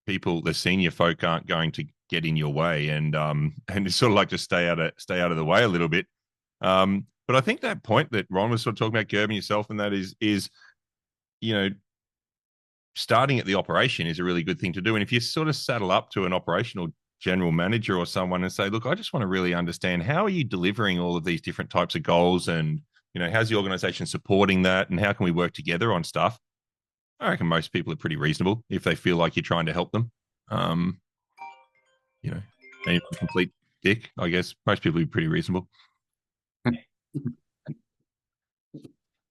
people, the senior folk, aren't going to get in your way, and it's sort of like just stay out of the way a little bit. But I think that point that Ron was sort of talking about, Gerben, yourself, and that is starting at the operation is a really good thing to do. And if you sort of saddle up to an operational general manager or someone and say, look, I just want to really understand, how are you delivering all of these different types of goals, and how's the organization supporting that, and how can we work together on stuff? I reckon most people are pretty reasonable if they feel like you're trying to help them. And if you complete dick, I guess most people are pretty reasonable.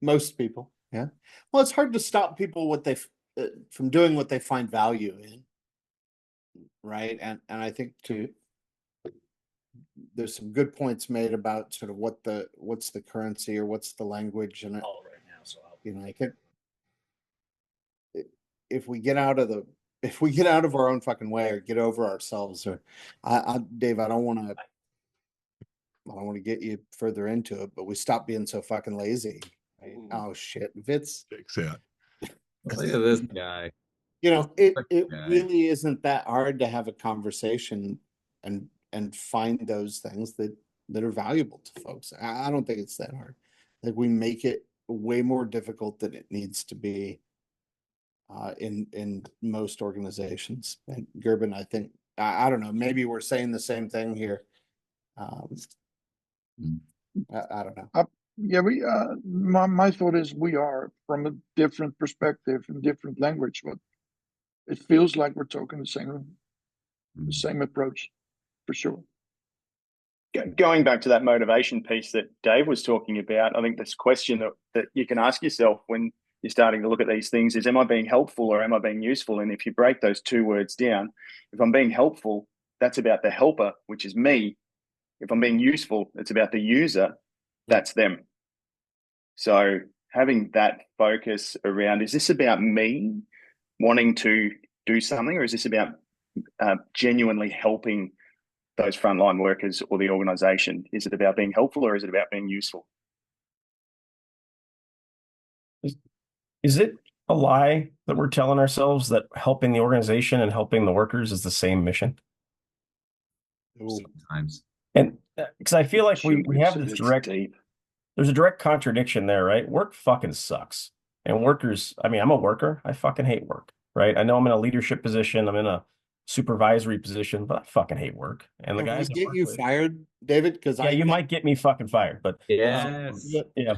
Most people, yeah. Well, it's hard to stop people from doing what they find value in, right? And I think there's some good points made about sort of what's the currency or what's the language, and I think if we get out of our own fucking way or get over ourselves, or Dave, I don't want to get you further into it, but we stop being so fucking lazy. Right? Oh shit, Vitz. Checks out. Look at this guy. It really isn't that hard to have a conversation and find those things that are valuable to folks. I don't think it's that hard. Like, we make it way more difficult than it needs to be in most organizations. And Gerben, I think, I don't know, maybe we're saying the same thing here. I don't know. Yeah, my thought is we are from a different perspective and different language, but it feels like we're talking the same approach, for sure. Going back to that motivation piece that Dave was talking about, I think this question that you can ask yourself when you're starting to look at these things is, am I being helpful or am I being useful? And if you break those two words down, if I'm being helpful, that's about the helper, which is me. If I'm being useful, it's about the user, that's them. So having that focus around, is this about me wanting to do something, or is this about genuinely helping those frontline workers or the organization? Is it about being helpful, or is it about being useful? Is it a lie that we're telling ourselves that helping the organization and helping the workers is the same mission? Sometimes. And because I feel like we have this there's a direct contradiction there, right? Work fucking sucks. And workers, I mean, I'm a worker. I fucking hate work, right? I know I'm in a leadership position. I'm in a supervisory position, but I fucking hate work. And the guys get you fired, David, because you might get me fucking fired, but yes,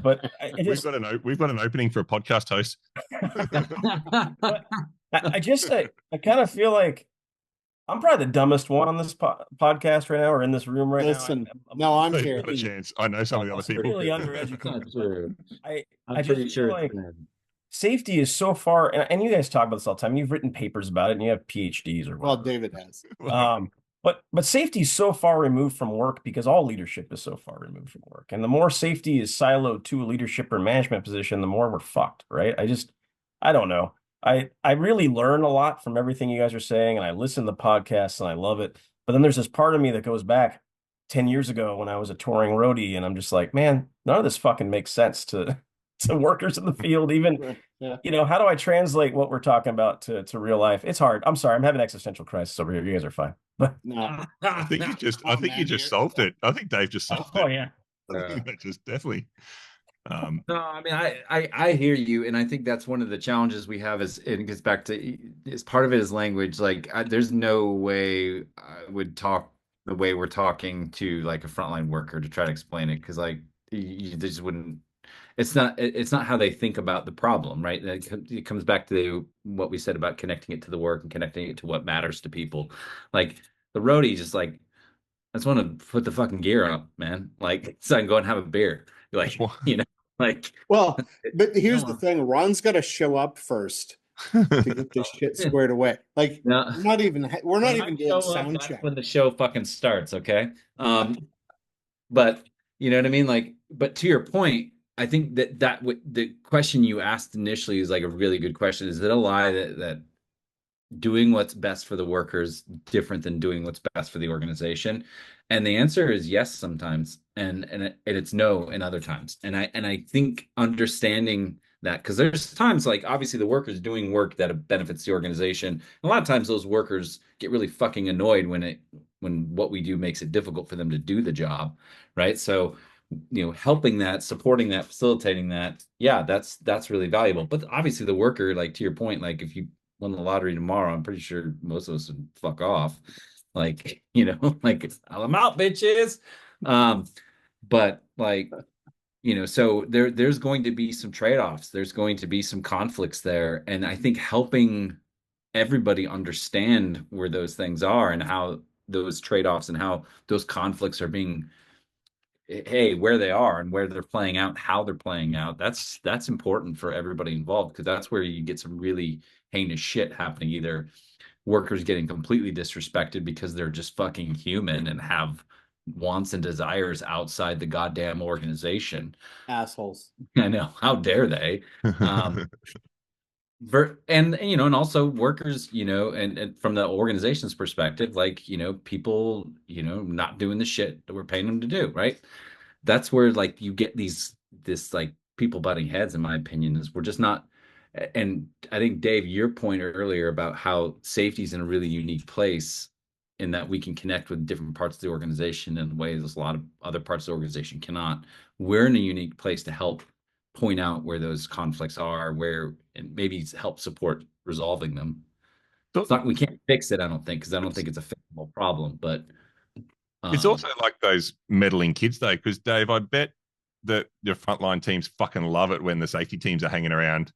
but we've got an opening for a podcast host. But I kind of feel like I'm probably the dumbest one on this podcast right now, or in this room right now. I'm here. Not a chance. I know some of the other people. Really undereducated. I'm pretty just sure feel like safety is so far, and you guys talk about this all the time. You've written papers about it, and you have PhDs or whatever. Well, David has. But safety is so far removed from work because all leadership is so far removed from work. And the more safety is siloed to a leadership or management position, the more we're fucked, right? I don't know. I really learn a lot from everything you guys are saying, and I listen to podcasts and I love it. But then there's this part of me that goes back 10 years ago when I was a touring roadie, and I'm just like, man, none of this fucking makes sense to workers in the field. Even, how do I translate what we're talking about to real life? It's hard. I'm sorry. I'm having existential crisis over here. You guys are fine. But No. I think you just solved it. I think Dave just solved it. Oh yeah. I think that just definitely. No, I mean, I hear you, and I think that's one of the challenges we have is it gets back to is part of it is language. Like, there's no way I would talk the way we're talking to like a frontline worker to try to explain it because like you just wouldn't. It's not how they think about the problem, right? It comes back to what we said about connecting it to the work and connecting it to what matters to people. Like the roadie, just like I just want to put the fucking gear up, man. Like so I can go and have a beer. Like like. Well, but here's the thing: Ron's got to show up first to get this shit squared away. Like, we're not even doing sound check when the show fucking starts. Okay, but you know what I mean. Like, but to your point, I think that the question you asked initially is like a really good question. Is it a lie that doing what's best for the workers different than doing what's best for the organization? And the answer is yes sometimes, and it's no in other times. And I think understanding that, because there's times like obviously the workers doing work that benefits the organization. A lot of times those workers get really fucking annoyed when what we do makes it difficult for them to do the job, right? So helping that, supporting that, facilitating that, yeah, that's really valuable. But obviously the worker, like to your point, like if you won the lottery tomorrow, I'm pretty sure most of us would fuck off. Like, like I'm out, bitches. But like, so there's going to be some trade-offs. There's going to be some conflicts there. And I think helping everybody understand where those things are and how those trade-offs and how those conflicts are being where they are and where they're playing out, how they're playing out. That's important for everybody involved because that's where you get some really heinous shit happening. Either workers getting completely disrespected because they're just fucking human and have wants and desires outside the goddamn organization. Assholes. I know. How dare they? And also workers, and from the organization's perspective, like, people, not doing the shit that we're paying them to do, right? That's where like you get this like people butting heads, in my opinion, is we're just not. And I think Dave, your point earlier about how safety is in a really unique place in that we can connect with different parts of the organization in ways a lot of other parts of the organization cannot. We're in a unique place to help point out where those conflicts are, and maybe help support resolving them. We can't fix it, I don't think, because I don't think it's a fixable problem. But it's also like those meddling kids, though, because Dave, I bet that your frontline teams fucking love it when the safety teams are hanging around,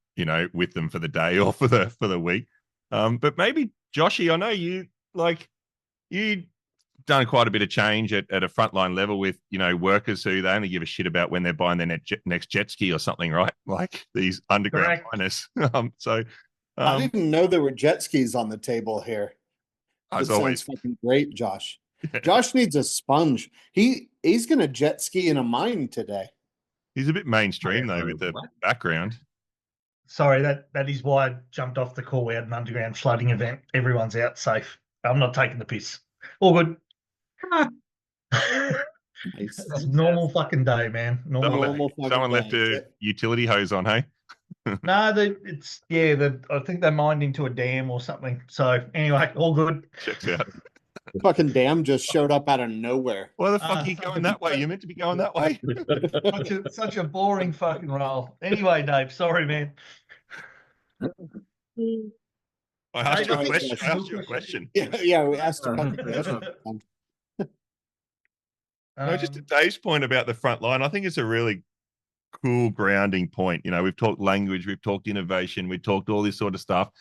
with them for the day or for the week. But maybe Joshy, I know you done quite a bit of change at a frontline level with workers who they only give a shit about when they're buying their next jet ski or something, right? Like these underground miners. I didn't know there were jet skis on the table here. That sounds fucking great, Josh. Josh needs a sponge. He's gonna jet ski in a mine today. He's a bit mainstream though with the background. Sorry, that is why I jumped off the call. We had an underground flooding event. Everyone's out safe. I'm not taking the piss. All good. It's a normal fucking day, man. Someone left a utility hose on, hey? No, I think they mined into a dam or something. So anyway, all good. Checks out. The fucking dam just showed up out of nowhere. Why the fuck are you going that way? You're meant to be going that way. such a boring fucking role. Anyway, Dave, sorry, man. I asked you a question. Yeah, we asked a couple questions. No, just to Dave's point about the front line, I think it's a really cool grounding point. We've talked language, we've talked innovation, we've talked all this sort of stuff,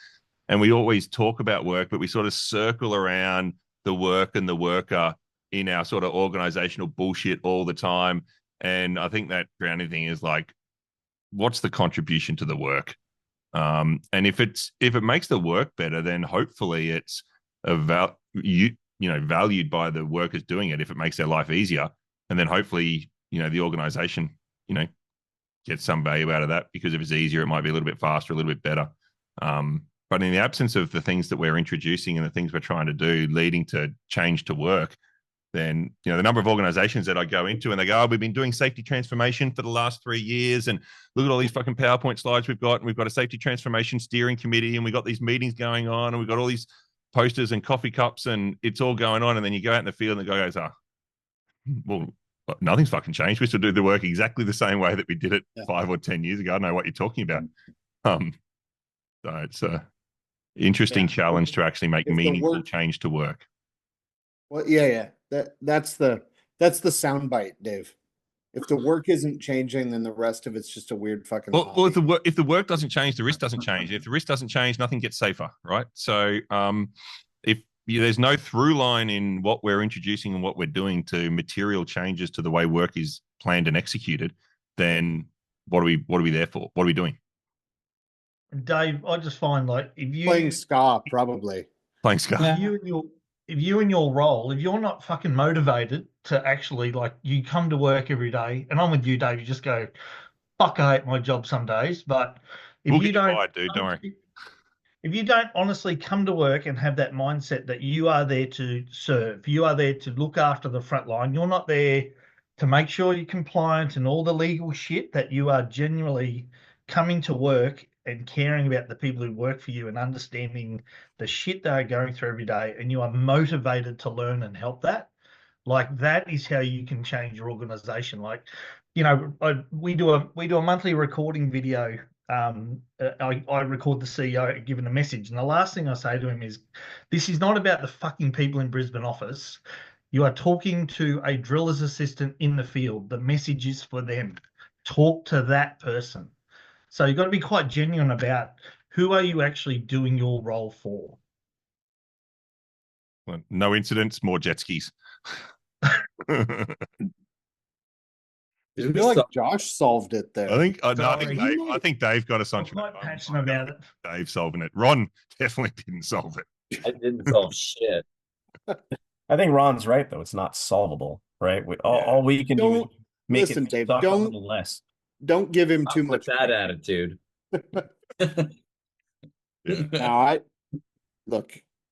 and we always talk about work, but we sort of circle around the work and the worker in our sort of organizational bullshit all the time. And I think that grounding thing is like, what's the contribution to the work? And if it makes the work better, then hopefully it's valued by the workers doing it. If it makes their life easier, and then hopefully the organization gets some value out of that, because if it's easier, it might be a little bit faster, a little bit better. But in the absence of the things that we're introducing and the things we're trying to do leading to change to work, then, you know, the number of organizations that I go into and they go, oh, we've been doing safety transformation for the last 3 years. And look at all these fucking PowerPoint slides we've got. And we've got a safety transformation steering committee and we've got these meetings going on and we've got all these posters and coffee cups and it's all going on. And then you go out in the field and the guy goes, oh, well, nothing's fucking changed. We still do the work exactly the same way that we did it 5 or 10 years ago. I don't know what you're talking about. So it's a interesting challenge to actually make meaningful change to work. Well, yeah. That's the soundbite, Dave. If the work isn't changing, then the rest of it's just a weird fucking. Well, if the work doesn't change, the risk doesn't change. If the risk doesn't change, nothing gets safer, right? So, if there's no through line in what we're introducing and what we're doing to material changes to the way work is planned and executed, then what are we there for? What are we doing? Dave, I just find like if you playing ska, probably playing ska. If you in your role, if you're not fucking motivated to actually, like, you come to work every day, and I'm with you, Dave, you just go, fuck, I hate my job some days. But if we'll you don't, fired, dude, don't worry. If you don't honestly come to work and have that mindset that you are there to serve, you are there to look after the front line, you're not there to make sure you're compliant and all the legal shit, that you are genuinely coming to work and caring about the people who work for you and understanding the shit they're going through every day, and you are motivated to learn and help that, like, that is how you can change your organization. Like, you know, we do a monthly recording video. I record the CEO giving a message, and the last thing I say to him is, this is not about the fucking people in Brisbane office. You are talking to a driller's assistant in the field. The message is for them. Talk to that person. So you've got to be quite genuine about who are you actually doing your role for. Well, no incidents, more jet skis. I feel like Josh solved it there. I think Dave got us on. I'm quite passionate about it. Dave solving it. Ron definitely didn't solve it. I didn't solve shit. I think Ron's right, though. It's not solvable, right? All we can do is make listen, it Dave, suck a little less. Don't give him too much that attitude. Now,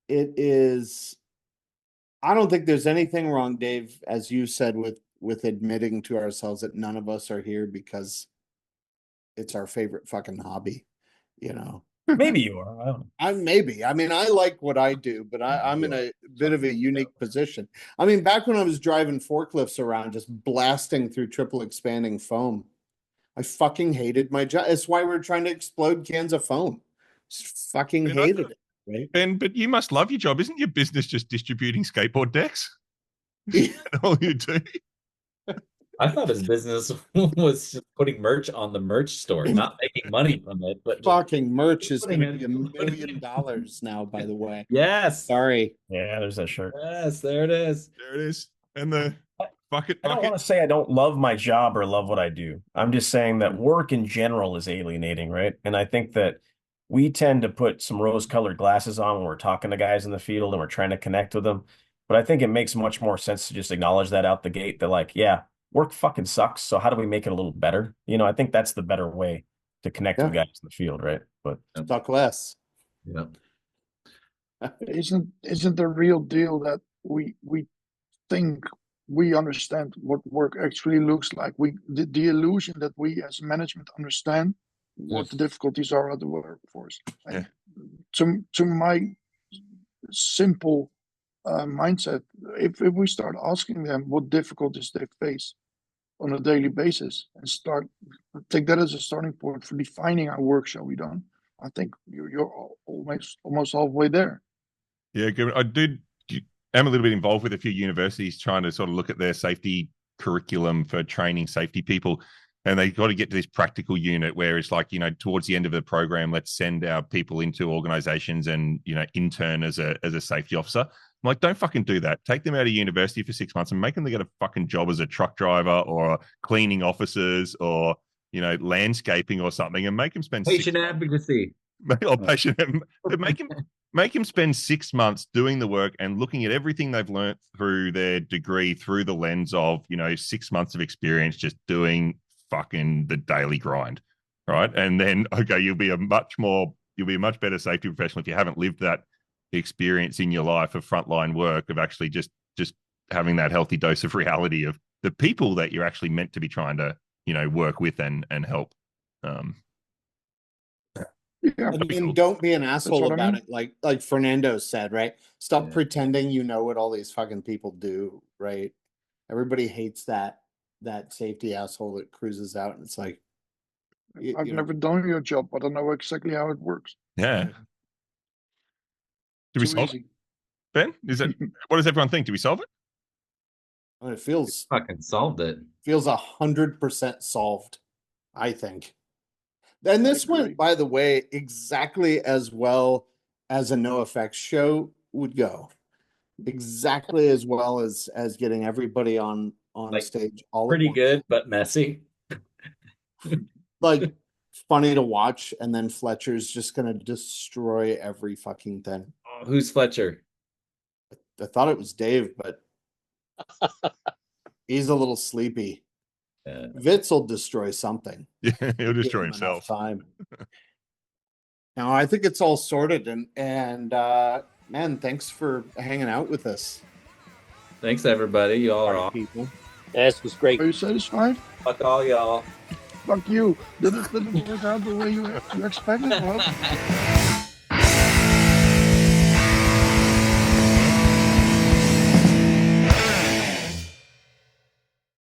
it is. I don't think there's anything wrong, Dave, as you said, with admitting to ourselves that none of us are here because it's our favorite fucking hobby, you know. Maybe you are. I don't know. Maybe. I mean, I like what I do, but I'm in a bit of a unique position. I mean, back when I was driving forklifts around, just blasting through triple expanding foam, I fucking hated my job. That's why we're trying to explode cans of foam. Just fucking hated it. Right? But you must love your job. Isn't your business just distributing skateboard decks? All you do. I thought his business was just putting merch on the merch store, not making money from it. But fucking merch is going to be $1 million now, by the way. Yes. Sorry. Yeah, there's that shirt. Yes, there it is. There it is. And the bucket. I don't want to say I don't love my job or love what I do. I'm just saying that work in general is alienating, right? And I think that we tend to put some rose-colored glasses on when we're talking to guys in the field and we're trying to connect with them. But I think it makes much more sense to just acknowledge that out the gate. That, like, yeah, work fucking sucks. So how do we make it a little better? You know, I think that's the better way to connect with guys in the field, right? But suck less. Yeah. Isn't the real deal that we think we understand what work actually looks like? The illusion that we as management understand what the difficulties are of the workforce. And to my simple mindset, if we start asking them what difficulties they face on a daily basis and take that as a starting point for defining how work shall be done, I think you're almost halfway there. Yeah, good. I'm a little bit involved with a few universities trying to sort of look at their safety curriculum for training safety people. And they got to get to this practical unit where it's like, you know, towards the end of the program, let's send our people into organizations and, you know, intern as a safety officer. I'm like, don't fucking do that. Take them out of university for 6 months and make them get a fucking job as a truck driver or cleaning officers or, you know, landscaping or something, and make them spend patient advocacy. Or patient, make him spend 6 months doing the work and looking at everything they've learned through their degree through the lens of, you know, 6 months of experience just doing fucking the daily grind, right? And then, okay, you'll be a much more, you'll be a much better safety professional if you haven't lived that experience in your life of frontline work, of actually just having that healthy dose of reality of the people that you're actually meant to be trying to, work with and help. Yeah, I mean, don't be an asshole what I about mean. it. Like Fernando said, right? Stop Yeah. pretending you know what all these fucking people do, right? Everybody hates that safety asshole that cruises out, and it's like, I've never done your job, but I know exactly how it works. Yeah. Do we Too solve easy. it, Ben? What does everyone think? Do we solve it? I mean, it feels Fucking solved it. 100% solved, I think. And this went, by the way, exactly as well as a NoFX show would go. Exactly as well as getting everybody on Like, stage all pretty at once. good, but messy. Like funny to watch, and then Fletcher's just gonna destroy every fucking thing. Oh, who's Fletcher? I thought it was Dave, but he's a little sleepy. Vitz will destroy something. Yeah, he'll Give destroy him enough himself. time. Now I think it's all sorted, and man, thanks for hanging out with us. Thanks, everybody. You all are awesome. People. This was great. Are you satisfied? Fuck all y'all. Fuck you. Did it work out the way you expected? Well,